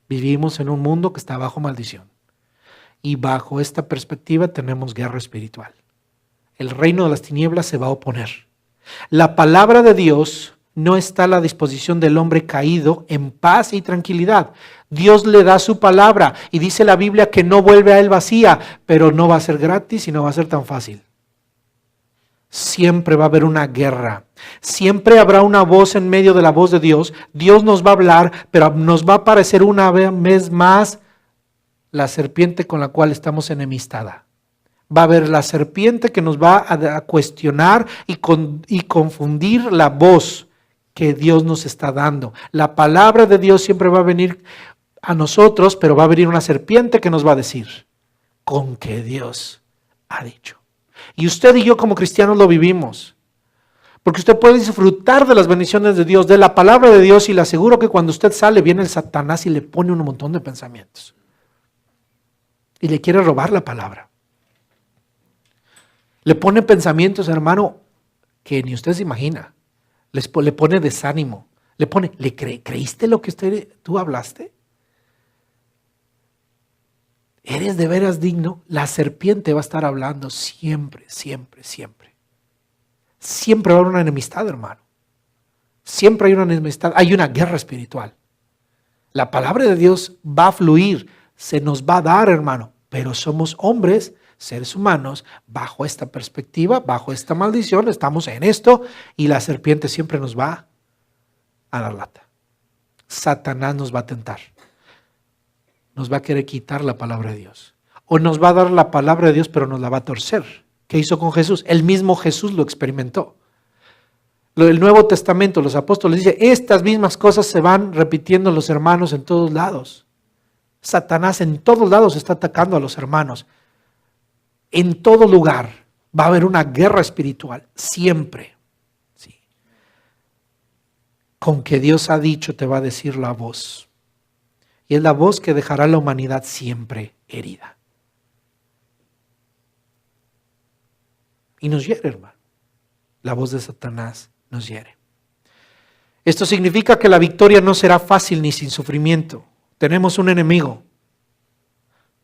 Vivimos en un mundo que está bajo maldición. Y bajo esta perspectiva tenemos guerra espiritual. El reino de las tinieblas se va a oponer. La palabra de Dios no está a la disposición del hombre caído en paz y tranquilidad. Dios le da su palabra y dice la Biblia que no vuelve a él vacía, pero no va a ser gratis y no va a ser tan fácil. Siempre va a haber una guerra. Siempre habrá una voz en medio de la voz de Dios. Dios nos va a hablar, pero nos va a aparecer una vez más la serpiente con la cual estamos enemistada. Va a haber la serpiente que nos va a cuestionar y confundir la voz que Dios nos está dando. La palabra de Dios siempre va a venir a nosotros, pero va a venir una serpiente que nos va a decir, con que Dios ha dicho. Y usted y yo como cristianos lo vivimos. Porque usted puede disfrutar de las bendiciones de Dios, de la palabra de Dios, y le aseguro que cuando usted sale viene el Satanás y le pone un montón de pensamientos. Y le quiere robar la palabra. Le pone pensamientos, hermano, que ni usted se imagina. Le pone desánimo. ¿Creíste lo que tú hablaste? ¿Eres de veras digno? La serpiente va a estar hablando siempre, siempre, siempre. Siempre va a haber una enemistad, hermano. Siempre hay una enemistad, hay una guerra espiritual. La palabra de Dios va a fluir, se nos va a dar, hermano, pero somos hombres, seres humanos, bajo esta perspectiva, bajo esta maldición, estamos en esto y la serpiente siempre nos va a dar lata. Satanás nos va a tentar. nos va a querer quitar la palabra de Dios. O nos va a dar la palabra de Dios, pero nos la va a torcer. ¿Qué hizo con Jesús? El mismo Jesús lo experimentó. El Nuevo Testamento, los apóstoles dicen, estas mismas cosas se van repitiendo los hermanos en todos lados. Satanás en todos lados está atacando a los hermanos. En todo lugar va a haber una guerra espiritual, siempre. Sí. Con que Dios ha dicho te va a decir la voz. Y es la voz que dejará a la humanidad siempre herida. Y nos hiere, hermano. La voz de Satanás nos hiere. Esto significa que la victoria no será fácil ni sin sufrimiento. Tenemos un enemigo.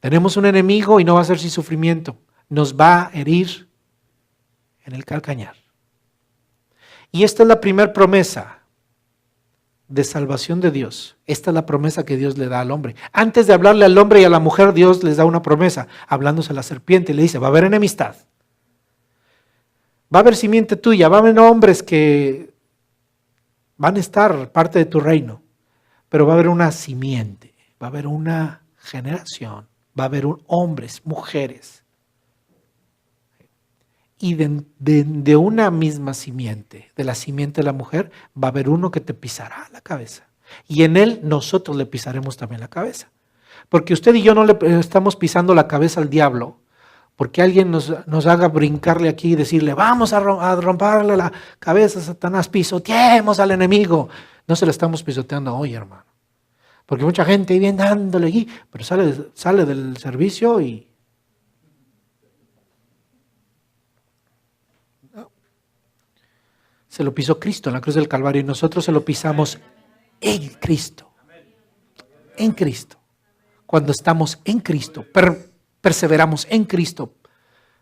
Tenemos un enemigo y no va a ser sin sufrimiento. Nos va a herir en el calcañar. Y esta es la primera promesa de salvación de Dios. Esta es la promesa que Dios le da al hombre. Antes de hablarle al hombre y a la mujer, Dios les da una promesa, hablándose a la serpiente, y le dice, va a haber enemistad. Va a haber simiente tuya, va a haber hombres que van a estar parte de tu reino, pero va a haber una simiente, va a haber una generación, va a haber hombres, mujeres. Y de una misma simiente, de la simiente de la mujer, va a haber uno que te pisará la cabeza. Y en él nosotros le pisaremos también la cabeza. Porque usted y yo no le estamos pisando la cabeza al diablo, porque alguien nos haga brincarle aquí y decirle, vamos a romperle la cabeza a Satanás, pisoteemos al enemigo. No se la estamos pisoteando hoy, hermano. Porque mucha gente viene dándole aquí, pero sale del servicio y... No. Se lo pisó Cristo en la cruz del Calvario y nosotros se lo pisamos en Cristo. En Cristo. Cuando estamos en Cristo, perseveramos en Cristo,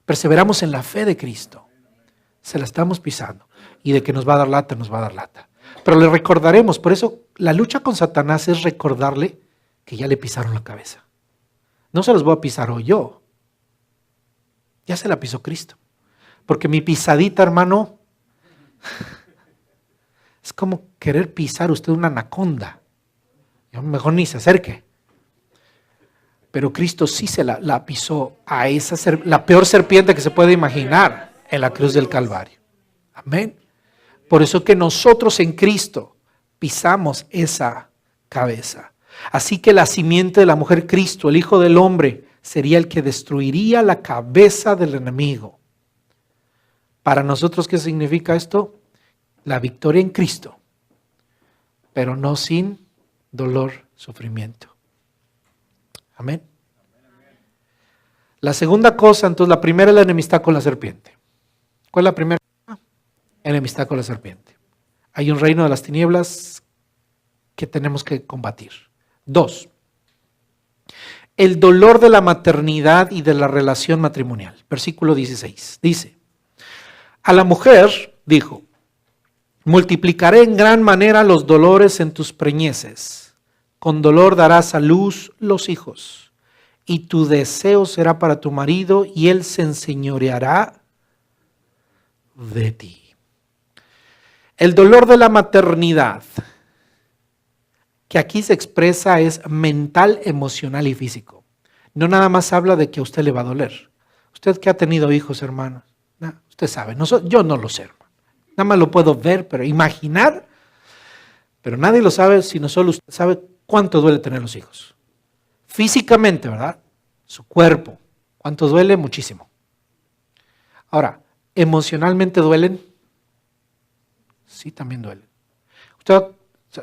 perseveramos en la fe de Cristo, se la estamos pisando. Y de que nos va a dar lata, nos va a dar lata. Pero le recordaremos, por eso la lucha con Satanás es recordarle que ya le pisaron la cabeza. No se los voy a pisar hoy yo. Ya se la pisó Cristo. Porque mi pisadita, hermano, es como querer pisar usted una anaconda. Mejor ni se acerque. Pero Cristo sí se la pisó a la peor serpiente que se puede imaginar en la cruz del Calvario. Amén. Por eso que nosotros en Cristo pisamos esa cabeza. Así que la simiente de la mujer Cristo, el Hijo del Hombre, sería el que destruiría la cabeza del enemigo. Para nosotros, ¿qué significa esto? La victoria en Cristo, pero no sin dolor, sufrimiento. Amén. La segunda cosa, entonces, la primera es la enemistad con la serpiente. ¿Cuál es la primera? Enemistad con la serpiente. Hay un reino de las tinieblas que tenemos que combatir. 2. El dolor de la maternidad y de la relación matrimonial. Versículo 16. Dice, a la mujer dijo, multiplicaré en gran manera los dolores en tus preñeces. Con dolor darás a luz los hijos, y tu deseo será para tu marido, y él se enseñoreará de ti. El dolor de la maternidad, que aquí se expresa, es mental, emocional y físico. No nada más habla de que a usted le va a doler. Usted que ha tenido hijos, hermanos, usted sabe, yo no lo sé, hermano. Nada más lo puedo ver, pero imaginar, pero nadie lo sabe, sino solo usted sabe cuánto duele tener los hijos. Físicamente, ¿verdad? Su cuerpo. ¿Cuánto duele? Muchísimo. Ahora, ¿emocionalmente duelen? Sí, también duelen. Usted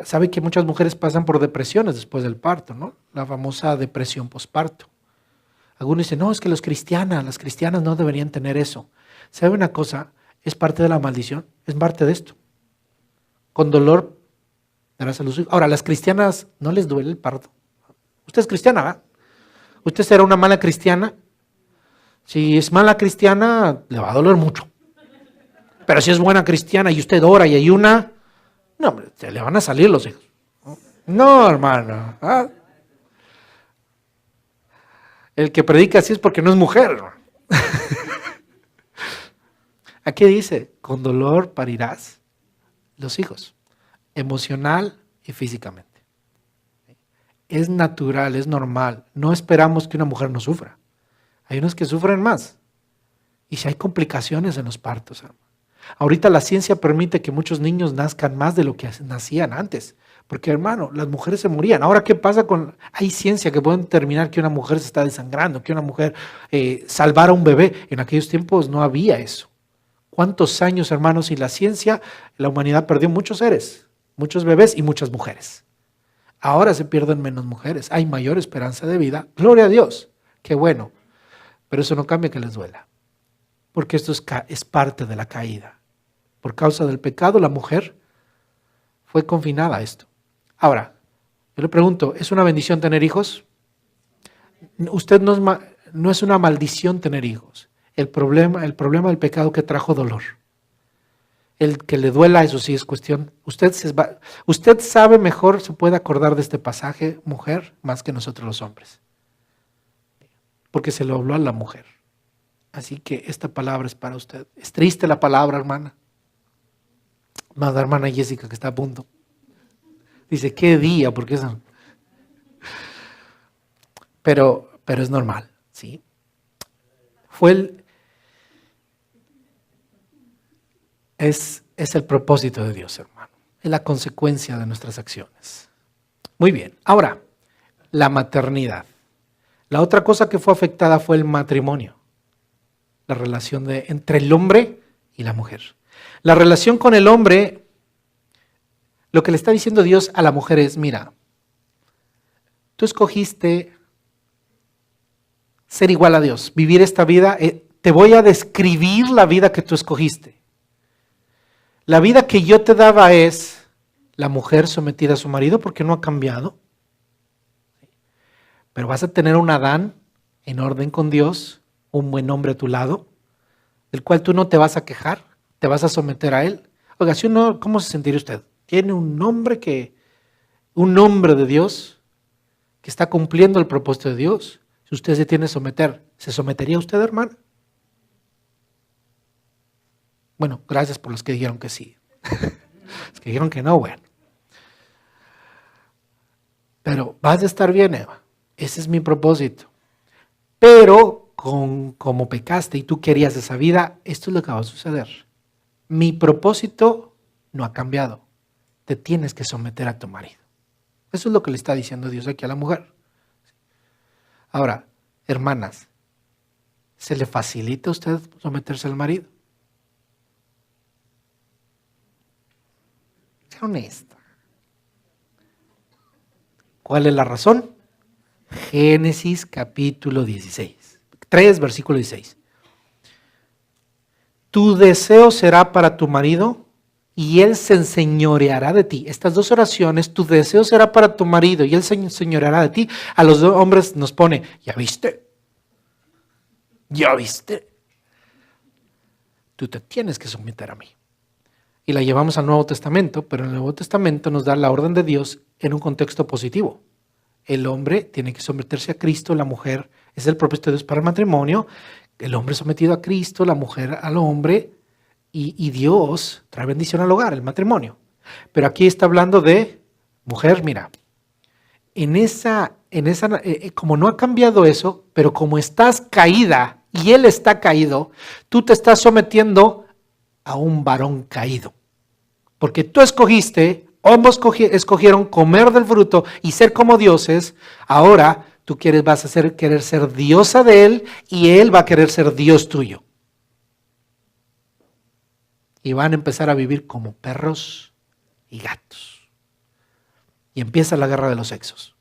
sabe que muchas mujeres pasan por depresiones después del parto, ¿no? La famosa depresión posparto. Algunos dicen, no, es que las cristianas no deberían tener eso. ¿Sabe una cosa? Es parte de la maldición, es parte de esto. Con dolor darás a luz. Ahora, las cristianas no les duele el parto. Usted es cristiana, ¿verdad? ¿Usted será una mala cristiana? Si es mala cristiana, le va a doler mucho. Pero si es buena cristiana y usted ora y ayuna, no, hombre, se le van a salir los hijos. No, hermano. ¿Ah? El que predica así es porque no es mujer. Aquí dice, con dolor parirás los hijos, emocional y físicamente. Es natural, es normal. No esperamos que una mujer no sufra. Hay unos que sufren más. Y si hay complicaciones en los partos, hermano. Ahorita la ciencia permite que muchos niños nazcan más de lo que nacían antes. Porque, hermano, las mujeres se morían. Ahora, ¿qué pasa con...? Hay ciencia que puede determinar que una mujer se está desangrando, que una mujer salvara a un bebé. En aquellos tiempos no había eso. ¿Cuántos años, hermanos, sin la ciencia? La humanidad perdió muchos seres, muchos bebés y muchas mujeres. Ahora se pierden menos mujeres. Hay mayor esperanza de vida. Gloria a Dios. Qué bueno. Pero eso no cambia que les duela. Porque esto es parte de la caída. Por causa del pecado, la mujer fue confinada a esto. Ahora, yo le pregunto, ¿es una bendición tener hijos? Usted no es una maldición tener hijos. El problema del pecado que trajo dolor. El que le duela, eso sí es cuestión. Usted sabe mejor, se puede acordar de este pasaje, mujer, más que nosotros los hombres. Porque se lo habló a la mujer. Así que esta palabra es para usted. Es triste la palabra, hermana. Más la hermana Jessica que está a punto. Dice, ¿qué día? Porque eso... Pero es normal, ¿sí? Es el propósito de Dios, hermano. Es la consecuencia de nuestras acciones. Muy bien. Ahora, la maternidad. La otra cosa que fue afectada fue el matrimonio. La relación entre el hombre y la mujer. La relación con el hombre, lo que le está diciendo Dios a la mujer es, mira, tú escogiste ser igual a Dios, vivir esta vida, te voy a describir la vida que tú escogiste. La vida que yo te daba es la mujer sometida a su marido porque no ha cambiado. Pero vas a tener un Adán en orden con Dios, un buen hombre a tu lado, del cual tú no te vas a quejar, te vas a someter a él. Oiga, si uno, ¿cómo se sentiría usted? Tiene un hombre de Dios que está cumpliendo el propósito de Dios. Si usted se tiene que someter, ¿se sometería usted, hermano? Bueno, gracias por los que dijeron que sí. Los que dijeron que no, bueno. Pero vas a estar bien, Eva. Ese es mi propósito. Pero como pecaste y tú querías esa vida, esto es lo que va a suceder. Mi propósito no ha cambiado. Te tienes que someter a tu marido. Eso es lo que le está diciendo Dios aquí a la mujer. Ahora, hermanas, ¿se le facilita a usted someterse al marido? Sea honesta. ¿Cuál es la razón? Génesis capítulo 16, 3 versículo 16. Tu deseo será para tu marido y él se enseñoreará de ti. Estas dos oraciones, tu deseo será para tu marido y él se enseñoreará de ti. A los hombres nos pone, ¿ya viste? ¿Ya viste? Tú te tienes que someter a mí. Y la llevamos al Nuevo Testamento, pero en el Nuevo Testamento nos da la orden de Dios en un contexto positivo. El hombre tiene que someterse a Cristo, la mujer es el propósito de Dios para el matrimonio, el hombre sometido a Cristo, la mujer al hombre, y Dios trae bendición al hogar, el matrimonio. Pero aquí está hablando de mujer, mira, como no ha cambiado eso, pero como estás caída y él está caído, tú te estás sometiendo a un varón caído. Porque tú escogiste, ambos escogieron comer del fruto y ser como dioses. Ahora tú vas a querer ser diosa de él y él va a querer ser Dios tuyo. Y van a empezar a vivir como perros y gatos. Y empieza la guerra de los sexos.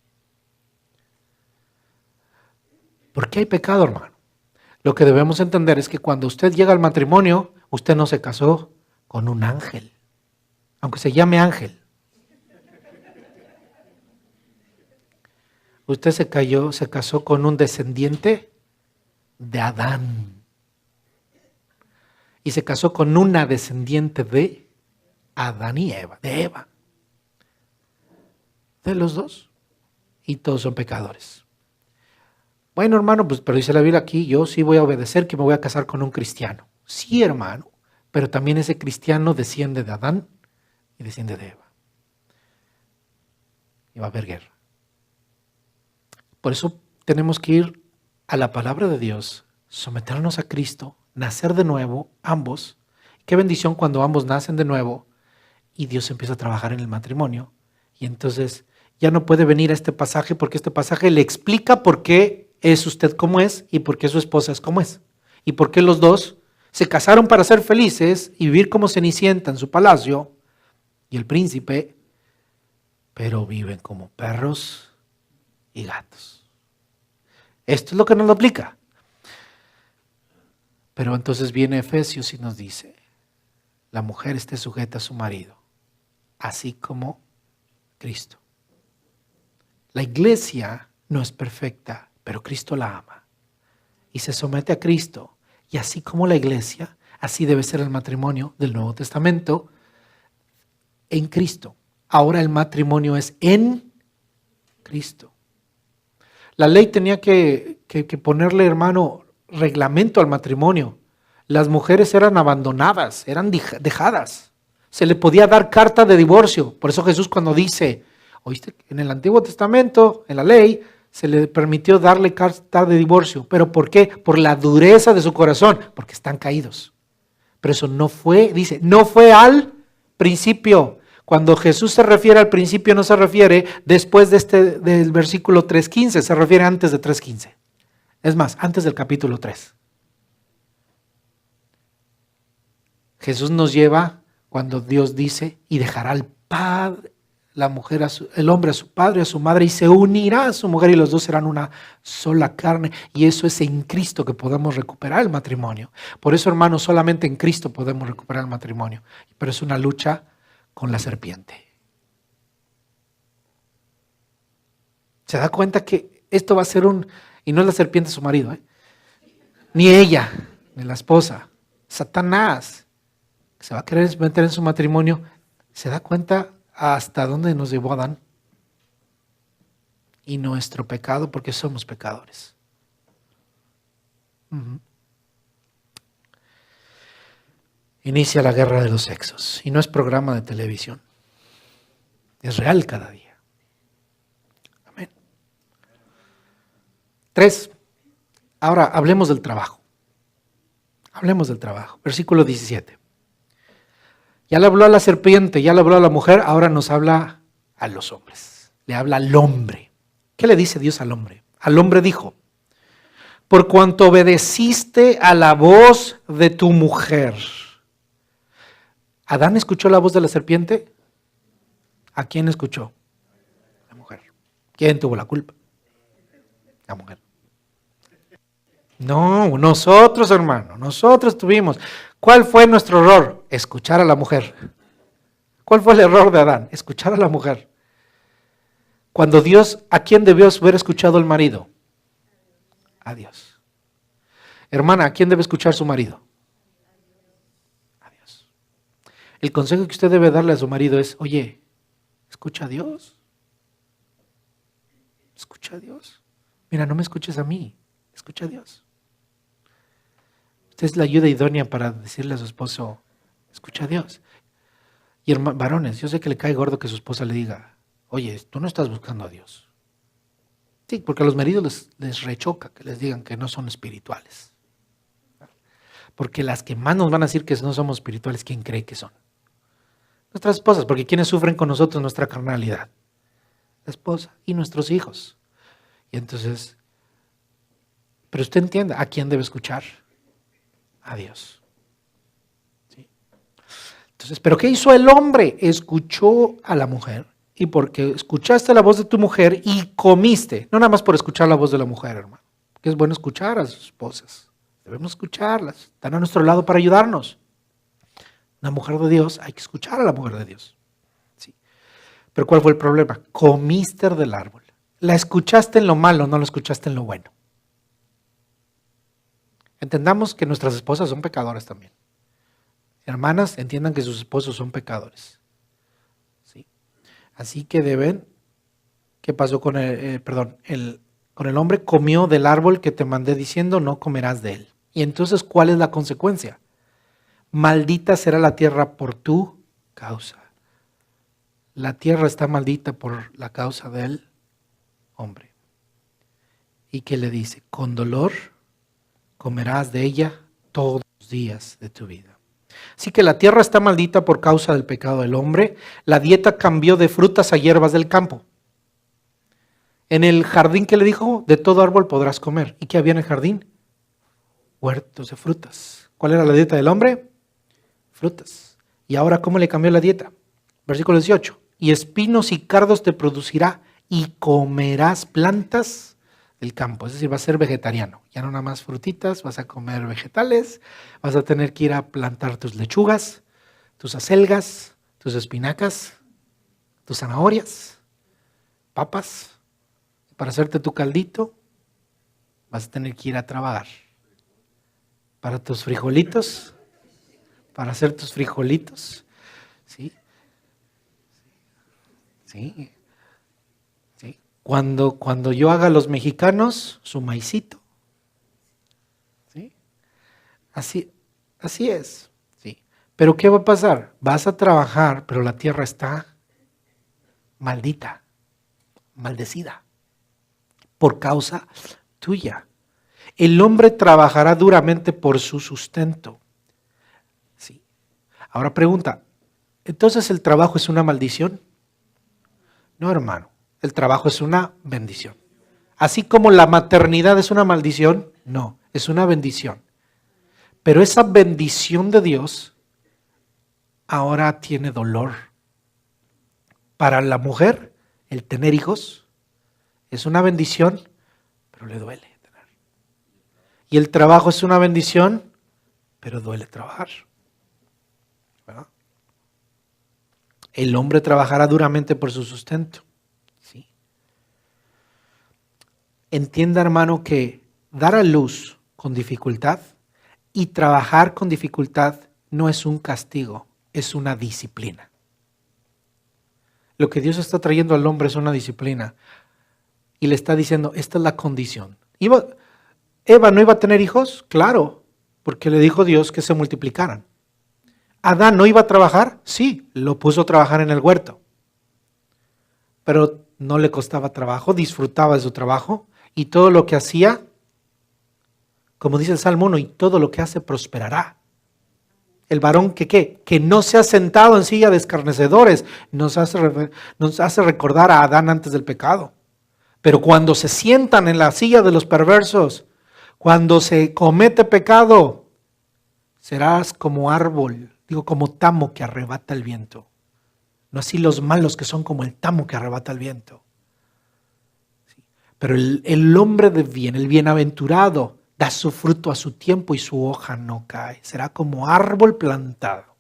¿Por qué hay pecado, hermano? Lo que debemos entender es que cuando usted llega al matrimonio, usted no se casó con un ángel, aunque se llame ángel. Usted se casó con un descendiente de Adán. Y se casó con una descendiente de Adán y Eva, de Eva. De los dos. Y todos son pecadores. Bueno, hermano, pues pero dice la Biblia aquí, yo sí voy a obedecer que me voy a casar con un cristiano. Sí, hermano, pero también ese cristiano desciende de Adán y desciende de Eva. Y va a haber guerra. Por eso tenemos que ir a la palabra de Dios, someternos a Cristo, nacer de nuevo, ambos. Qué bendición cuando ambos nacen de nuevo y Dios empieza a trabajar en el matrimonio. Y entonces ya no puede venir a este pasaje porque este pasaje le explica por qué es usted como es y por qué su esposa es como es. Y por qué los dos se casaron para ser felices y vivir como Cenicienta en su palacio y el príncipe, pero viven como perros y gatos. Esto es lo que nos lo aplica. Pero entonces viene Efesios y nos dice, la mujer esté sujeta a su marido, así como Cristo. La iglesia no es perfecta, pero Cristo la ama y se somete a Cristo. Y así como la iglesia, así debe ser el matrimonio del Nuevo Testamento en Cristo. Ahora el matrimonio es en Cristo. La ley tenía que ponerle, hermano, reglamento al matrimonio. Las mujeres eran abandonadas, eran dejadas. Se le podía dar carta de divorcio. Por eso Jesús cuando dice, oíste, en el Antiguo Testamento, en la ley, se le permitió darle carta de divorcio. ¿Pero por qué? Por la dureza de su corazón, porque están caídos. Pero eso no fue, dice, no fue al principio. Cuando Jesús se refiere al principio, no se refiere después del versículo 3.15, se refiere antes de 3.15. Es más, antes del capítulo 3. Jesús nos lleva cuando Dios dice, y dejará al padre, la mujer, el hombre a su padre, a su madre, y se unirá a su mujer, y los dos serán una sola carne. Y eso es en Cristo que podemos recuperar el matrimonio. Por eso, hermanos, solamente en Cristo podemos recuperar el matrimonio. Pero es una lucha con la serpiente. ¿Se da cuenta que esto va a ser y no es la serpiente su marido, ni ella, ni la esposa, Satanás, que se va a querer meter en su matrimonio? ¿Se da cuenta hasta dónde nos llevó Adán? Y nuestro pecado, porque somos pecadores. Inicia la guerra de los sexos. Y no es programa de televisión. Es real cada día. Amén. 3. Ahora hablemos del trabajo. Hablemos del trabajo. Versículo 17. Ya le habló a la serpiente, ya le habló a la mujer, ahora nos habla a los hombres. Le habla al hombre. ¿Qué le dice Dios al hombre? Al hombre dijo, por cuanto obedeciste a la voz de tu mujer. ¿Adán escuchó la voz de la serpiente? ¿A quién escuchó? La mujer. ¿Quién tuvo la culpa? La mujer. No, nosotros, hermano, nosotros tuvimos. ¿Cuál fue nuestro error? Escuchar a la mujer. ¿Cuál fue el error de Adán? Escuchar a la mujer. Cuando Dios, ¿a quién debió haber escuchado el marido? A Dios. Hermana, ¿a quién debe escuchar su marido? A Dios. El consejo que usted debe darle a su marido es, oye, escucha a Dios. Escucha a Dios. Mira, no me escuches a mí, escucha a Dios. Usted es la ayuda idónea para decirle a su esposo, escucha a Dios. Y varones, yo sé que le cae gordo que su esposa le diga, oye, tú no estás buscando a Dios. Sí, porque a los maridos les rechoca que les digan que no son espirituales. Porque las que más nos van a decir que no somos espirituales, ¿quién cree que son? Nuestras esposas, porque quienes sufren con nosotros nuestra carnalidad. La esposa y nuestros hijos. Y entonces, pero usted entienda, ¿a quién debe escuchar? A Dios. ¿Sí? Entonces, ¿pero qué hizo el hombre? Escuchó a la mujer. Y porque escuchaste la voz de tu mujer y comiste, no nada más por escuchar la voz de la mujer, hermano, que es bueno escuchar a sus esposas, debemos escucharlas, están a nuestro lado para ayudarnos. Una mujer de Dios, hay que escuchar a la mujer de Dios. Sí. Pero ¿cuál fue el problema? Comiste del árbol. La escuchaste en lo malo, no la escuchaste en lo bueno. Entendamos que nuestras esposas son pecadoras también. Hermanas, entiendan que sus esposos son pecadores. ¿Sí? Así que deben, ¿qué pasó con con el hombre? Comió del árbol que te mandé diciendo, no comerás de él. Y entonces, ¿cuál es la consecuencia? Maldita será la tierra por tu causa. La tierra está maldita por la causa del hombre. ¿Y qué le dice? Con dolor comerás de ella todos los días de tu vida. Así que la tierra está maldita por causa del pecado del hombre. La dieta cambió de frutas a hierbas del campo. En el jardín, ¿qué le dijo? De todo árbol podrás comer. ¿Y qué había en el jardín? Huertos de frutas. ¿Cuál era la dieta del hombre? Frutas. ¿Y ahora cómo le cambió la dieta? Versículo 18. Y espinos y cardos te producirá y comerás plantas del campo. Es decir, vas a ser vegetariano. Ya no nada más frutitas, vas a comer vegetales. Vas a tener que ir a plantar tus lechugas, tus acelgas, tus espinacas, tus zanahorias, papas. Para hacerte tu caldito, vas a tener que ir a trabajar. Para tus frijolitos, para hacer tus frijolitos, ¿sí? Sí. ¿Sí? Cuando yo haga los mexicanos, su maicito, ¿sí? Así es, ¿sí? Pero ¿qué va a pasar? Vas a trabajar, pero la tierra está maldita, maldecida, por causa tuya. El hombre trabajará duramente por su sustento. Sí. Ahora pregunta, ¿entonces el trabajo es una maldición? No, hermano, el trabajo es una bendición. Así como la maternidad es una maldición, no, es una bendición. Pero esa bendición de Dios ahora tiene dolor. Para la mujer, el tener hijos es una bendición, pero le duele tener. Y el trabajo es una bendición, pero duele trabajar. ¿Verdad? El hombre trabajará duramente por su sustento. ¿Sí? Entienda, hermano, que dar a luz con dificultad y trabajar con dificultad no es un castigo, es una disciplina. Lo que Dios está trayendo al hombre es una disciplina. Y le está diciendo, esta es la condición. ¿Eva no iba a tener hijos? Claro, porque le dijo Dios que se multiplicaran. ¿Adán no iba a trabajar? Sí, lo puso a trabajar en el huerto. Pero no le costaba trabajo, disfrutaba de su trabajo y todo lo que hacía, como dice el Salmo 1, y todo lo que hace prosperará. El varón que no se ha sentado en silla de escarnecedores, nos hace recordar a Adán antes del pecado. Pero cuando se sientan en la silla de los perversos, cuando se comete pecado, serás como árbol, como tamo que arrebata el viento. No así los malos que son como el tamo que arrebata el viento. ¿Sí? Pero el hombre de bien, el bienaventurado, da su fruto a su tiempo y su hoja no cae. Será como árbol plantado.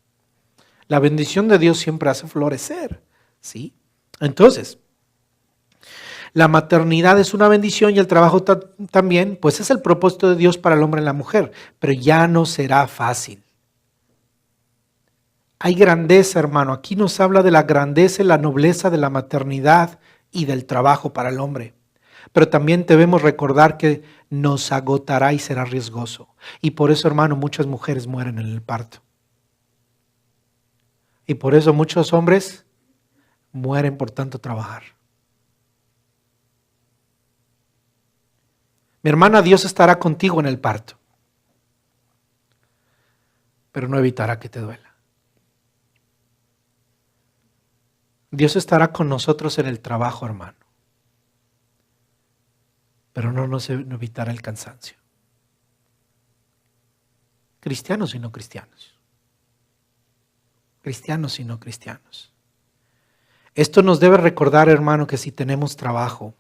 La bendición de Dios siempre hace florecer. ¿Sí? Entonces, la maternidad es una bendición y el trabajo también, pues es el propósito de Dios para el hombre y la mujer, pero ya no será fácil. Hay grandeza, hermano. Aquí nos habla de la grandeza y la nobleza de la maternidad y del trabajo para el hombre. Pero también debemos recordar que nos agotará y será riesgoso. Y por eso, hermano, muchas mujeres mueren en el parto. Y por eso muchos hombres mueren por tanto trabajar. Mi hermana, Dios estará contigo en el parto, pero no evitará que te duela. Dios estará con nosotros en el trabajo, hermano, pero no nos evitará el cansancio. Cristianos y no cristianos. Cristianos y no cristianos. Esto nos debe recordar, hermano, que si tenemos trabajo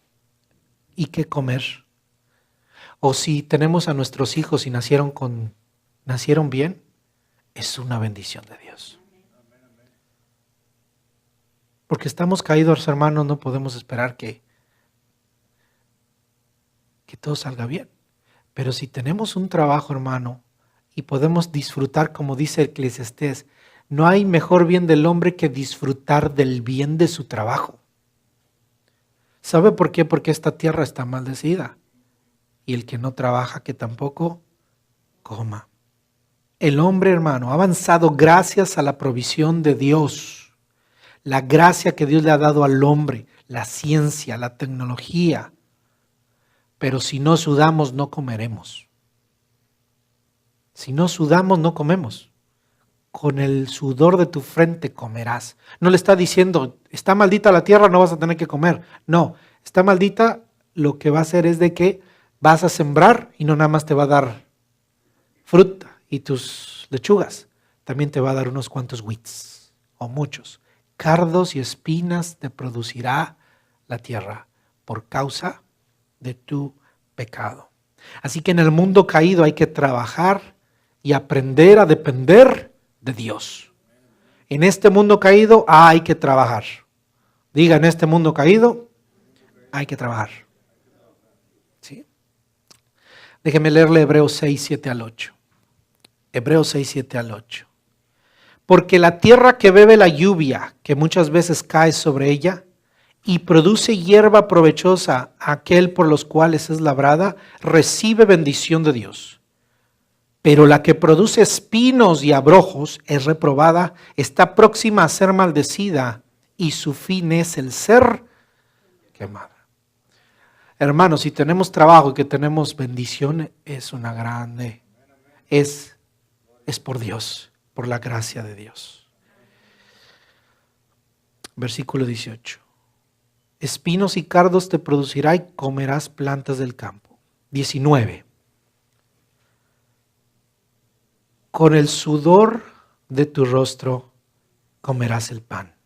y qué comer, o si tenemos a nuestros hijos y nacieron bien, es una bendición de Dios. Porque estamos caídos, hermanos, no podemos esperar que todo salga bien. Pero si tenemos un trabajo, hermano, y podemos disfrutar, como dice Eclesiastés, no hay mejor bien del hombre que disfrutar del bien de su trabajo. ¿Sabe por qué? Porque esta tierra está maldecida. Y el que no trabaja, que tampoco coma. El hombre, hermano, ha avanzado gracias a la provisión de Dios. La gracia que Dios le ha dado al hombre, la ciencia, la tecnología. pero si no sudamos no comeremos. Si no sudamos no comemos. Con el sudor de tu frente comerás. No le está diciendo, está maldita la tierra, no vas a tener que comer. No, está maldita, lo que va a hacer es de que vas a sembrar y no nada más te va a dar fruta y tus lechugas. También te va a dar unos cuantos wheats, o muchos. Cardos y espinas te producirá la tierra por causa de tu pecado. Así que en el mundo caído hay que trabajar y aprender a depender de Dios. En este mundo caído hay que trabajar. Diga, en este mundo caído hay que trabajar. ¿Sí? Déjeme leerle Hebreos 6, 7 al 8. Hebreos 6, 7 al 8. Porque la tierra que bebe la lluvia, que muchas veces cae sobre ella, y produce hierba provechosa a aquel por los cuales es labrada, recibe bendición de Dios. Pero la que produce espinos y abrojos es reprobada, está próxima a ser maldecida, y su fin es el ser quemada. Hermanos, si tenemos trabajo y que tenemos bendición, es una grande, es por Dios, por la gracia de Dios. Versículo 18. Espinos y cardos te producirá y comerás plantas del campo. 19. Con el sudor de tu rostro comerás el pan,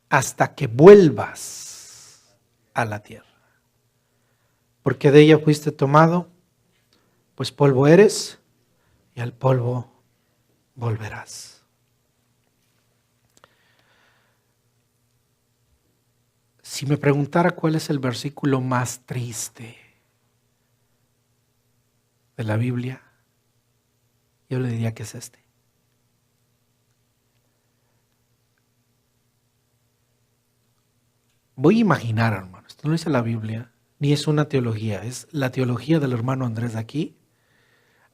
hasta que vuelvas a la tierra. Porque de ella fuiste tomado, pues polvo eres, y al polvo volverás. Si me preguntara cuál es el versículo más triste de la Biblia, yo le diría que es este. Voy a imaginar, hermano, esto no dice la Biblia, ni es una teología, es la teología del hermano Andrés de aquí.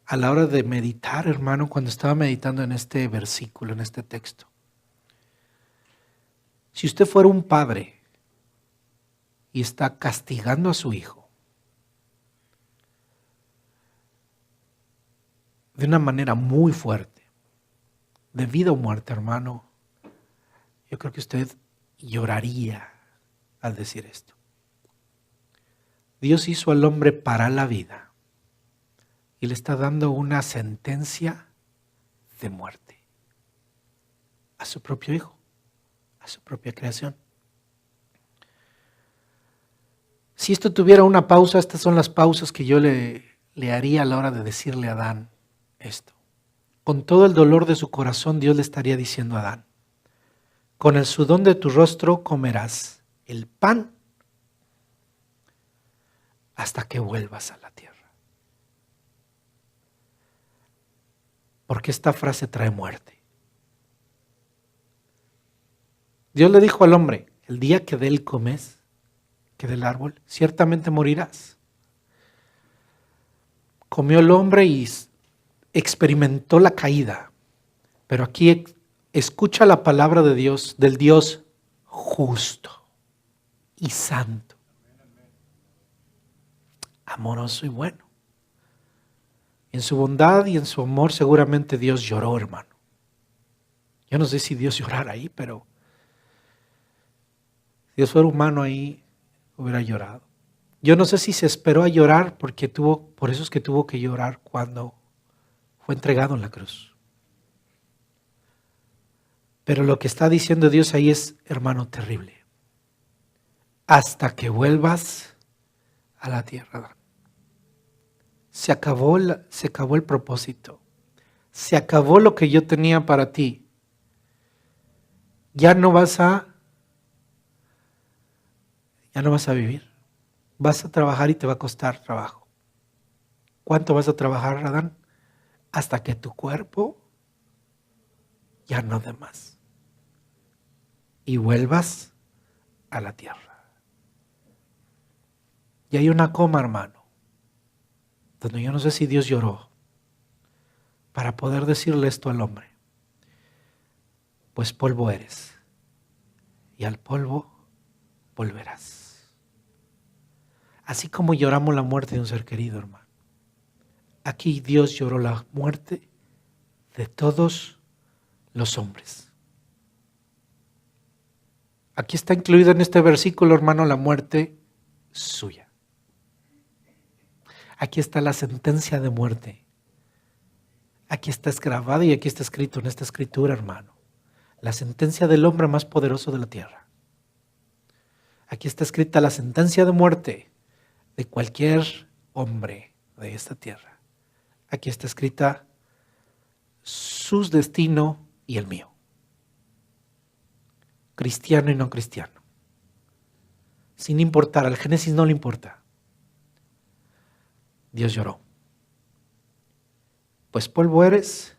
A la hora de meditar, hermano, cuando estaba meditando en este versículo, en este texto. Si usted fuera un padre y está castigando a su hijo de una manera muy fuerte, de vida o muerte, hermano, yo creo que usted lloraría al decir esto. Dios hizo al hombre para la vida y le está dando una sentencia de muerte a su propio hijo, a su propia creación. Si esto tuviera una pausa, estas son las pausas que yo le haría a la hora de decirle a Adán esto. Con todo el dolor de su corazón, Dios le estaría diciendo a Adán, con el sudor de tu rostro comerás el pan hasta que vuelvas a la tierra. Porque esta frase trae muerte. Dios le dijo al hombre, el día que de él comes, que del árbol, ciertamente morirás. Comió el hombre y experimentó la caída. Pero aquí escucha la palabra de Dios, del Dios justo y santo, amoroso y bueno. En su bondad y en su amor seguramente Dios lloró, hermano. Yo no sé si Dios llorara ahí, pero si Dios fuera humano ahí, hubiera llorado. Yo no sé si se esperó a llorar por eso es que tuvo que llorar cuando fue entregado en la cruz. Pero lo que está diciendo Dios ahí es, hermano, terrible. Hasta que vuelvas a la tierra. Se acabó el propósito. Se acabó lo que yo tenía para ti. Ya no vas a vivir. Vas a trabajar y te va a costar trabajo. ¿Cuánto vas a trabajar, Adán? Hasta que tu cuerpo ya no dé más. Y vuelvas a la tierra. Y hay una coma, hermano, donde yo no sé si Dios lloró para poder decirle esto al hombre. Pues polvo eres, y al polvo volverás. Así como lloramos la muerte de un ser querido, hermano. Aquí Dios lloró la muerte de todos los hombres. Aquí está incluido en este versículo, hermano, la muerte suya. Aquí está la sentencia de muerte. Aquí está grabado y aquí está escrito en esta escritura, hermano. La sentencia del hombre más poderoso de la tierra. Aquí está escrita la sentencia de muerte de cualquier hombre de esta tierra. Aquí está escrita su destino y el mío. Cristiano y no cristiano. Sin importar, al Génesis no le importa. Dios lloró. Pues polvo eres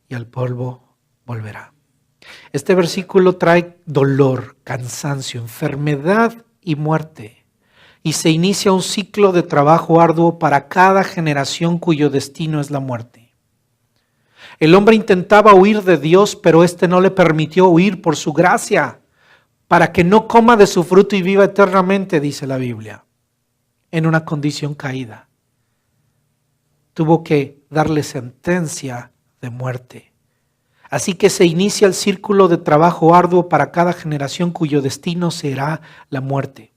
y al polvo volverá. Este versículo trae dolor, cansancio, enfermedad y muerte. Y se inicia un ciclo de trabajo arduo para cada generación cuyo destino es la muerte. El hombre intentaba huir de Dios, pero éste no le permitió huir por su gracia, para que no coma de su fruto y viva eternamente, dice la Biblia, en una condición caída. Tuvo que darle sentencia de muerte. Así que se inicia el círculo de trabajo arduo para cada generación cuyo destino será la muerte.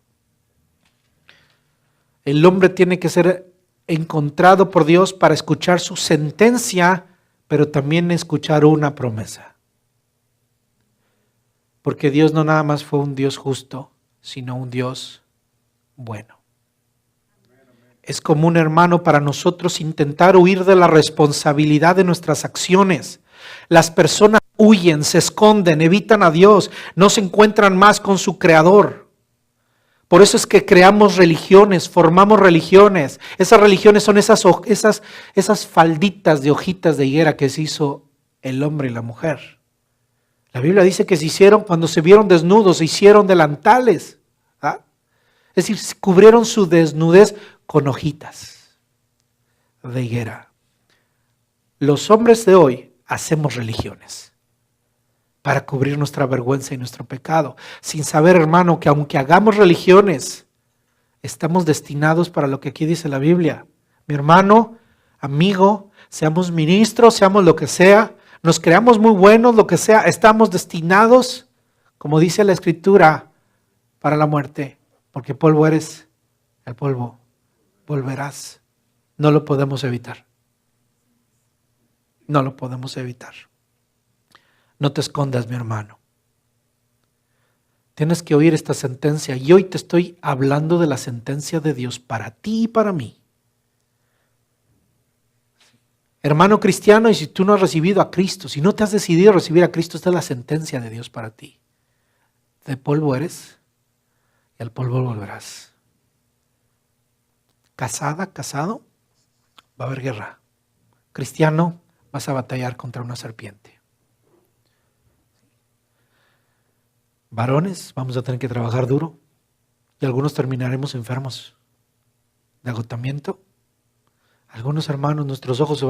El hombre tiene que ser encontrado por Dios para escuchar su sentencia, pero también escuchar una promesa. Porque Dios no nada más fue un Dios justo, sino un Dios bueno. Es común, hermano, para nosotros intentar huir de la responsabilidad de nuestras acciones. Las personas huyen, se esconden, evitan a Dios, no se encuentran más con su Creador. Por eso es que creamos religiones, formamos religiones. Esas religiones son esas falditas de hojitas de higuera que se hizo el hombre y la mujer. La Biblia dice que se hicieron, cuando se vieron desnudos, se hicieron delantales. ¿Ah? Es decir, cubrieron su desnudez con hojitas de higuera. Los hombres de hoy hacemos religiones para cubrir nuestra vergüenza y nuestro pecado, sin saber, hermano, que aunque hagamos religiones, estamos destinados para lo que aquí dice la Biblia. Mi hermano, amigo, seamos ministros, seamos lo que sea, nos creamos muy buenos, lo que sea, estamos destinados, como dice la Escritura, para la muerte, porque polvo eres, el polvo volverás. No lo podemos evitar. No lo podemos evitar. No te escondas, mi hermano. Tienes que oír esta sentencia y hoy te estoy hablando de la sentencia de Dios para ti y para mí. Hermano cristiano, y si tú no has recibido a Cristo, si no te has decidido recibir a Cristo, esta es la sentencia de Dios para ti. De polvo eres y al polvo volverás. Casada, casado, va a haber guerra. Cristiano, vas a batallar contra una serpiente. Varones, vamos a tener que trabajar duro y algunos terminaremos enfermos de agotamiento. Algunos hermanos, nuestros ojos se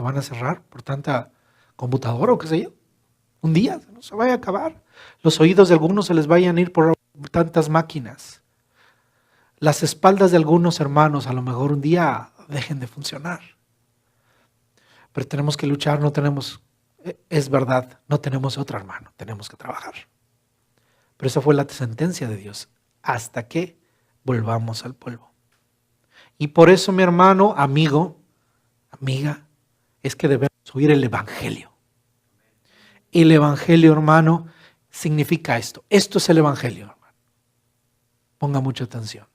van a cerrar por tanta computadora o qué sé yo. Un día no se vaya a acabar. Los oídos de algunos se les vayan a ir por tantas máquinas. Las espaldas de algunos hermanos a lo mejor un día dejen de funcionar. Pero tenemos que luchar, no tenemos, es verdad, no tenemos otra, hermano, tenemos que trabajar. Pero esa fue la sentencia de Dios, hasta que volvamos al polvo. Y por eso, mi hermano, amigo, amiga, es que debemos oír el Evangelio. El Evangelio, hermano, significa esto. Esto es el Evangelio, hermano. Ponga mucha atención.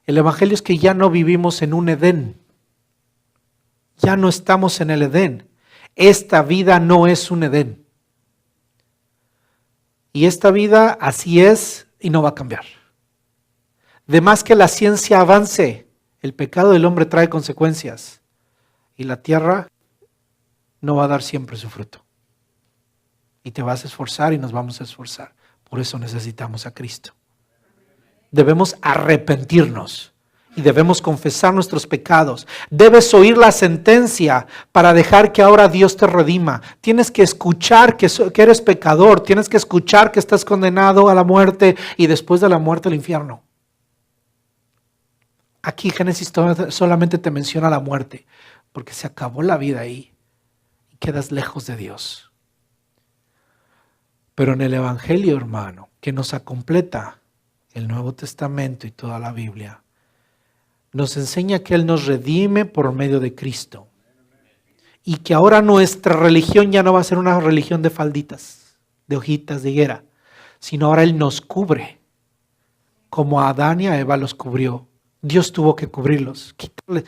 El Evangelio es que ya no vivimos en un Edén. Ya no estamos en el Edén. Esta vida no es un Edén. Y esta vida así es y no va a cambiar. De más que la ciencia avance, el pecado del hombre trae consecuencias. Y la tierra no va a dar siempre su fruto. Y te vas a esforzar y nos vamos a esforzar. Por eso necesitamos a Cristo. Debemos arrepentirnos y debemos confesar nuestros pecados. Debes oír la sentencia para dejar que ahora Dios te redima. Tienes que escuchar que eres pecador. Tienes que escuchar que estás condenado a la muerte y después de la muerte al infierno. Aquí Génesis solamente te menciona la muerte, porque se acabó la vida ahí y quedas lejos de Dios. Pero en el Evangelio, hermano, que nos completa el Nuevo Testamento y toda la Biblia, nos enseña que Él nos redime por medio de Cristo. Y que ahora nuestra religión ya no va a ser una religión de falditas, de hojitas de higuera, sino ahora Él nos cubre, como a Adán y a Eva los cubrió. Dios tuvo que cubrirlos, quitarles,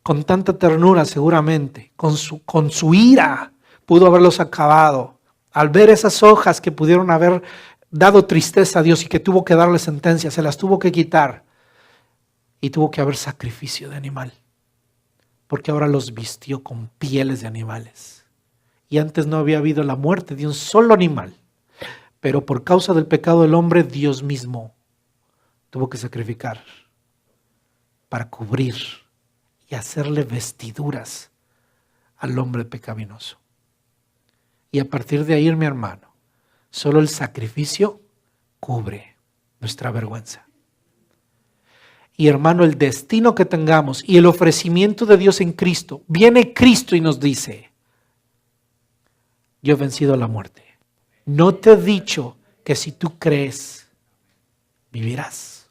con tanta ternura seguramente, con su ira pudo haberlos acabado. Al ver esas hojas que pudieron haber dado tristeza a Dios y que tuvo que darle sentencia, se las tuvo que quitar y tuvo que haber sacrificio de animal, porque ahora los vistió con pieles de animales. Y antes no había habido la muerte de un solo animal, pero por causa del pecado del hombre, Dios mismo tuvo que sacrificar para cubrir y hacerle vestiduras al hombre pecaminoso. Y a partir de ahí, mi hermano, solo el sacrificio cubre nuestra vergüenza. Y hermano, el destino que tengamos y el ofrecimiento de Dios en Cristo, viene Cristo y nos dice: yo he vencido a la muerte. No te he dicho que si tú crees, vivirás.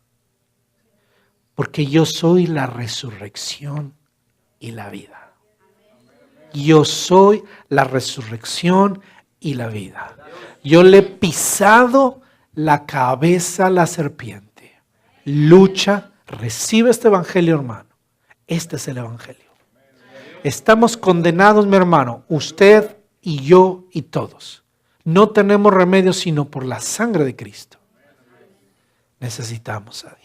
Porque yo soy la resurrección y la vida. Yo soy la resurrección y la vida. Yo le he pisado la cabeza a la serpiente. Lucha, recibe este evangelio, hermano. Este es el evangelio. Estamos condenados, mi hermano, usted y yo y todos. No tenemos remedio sino por la sangre de Cristo. Necesitamos a Dios.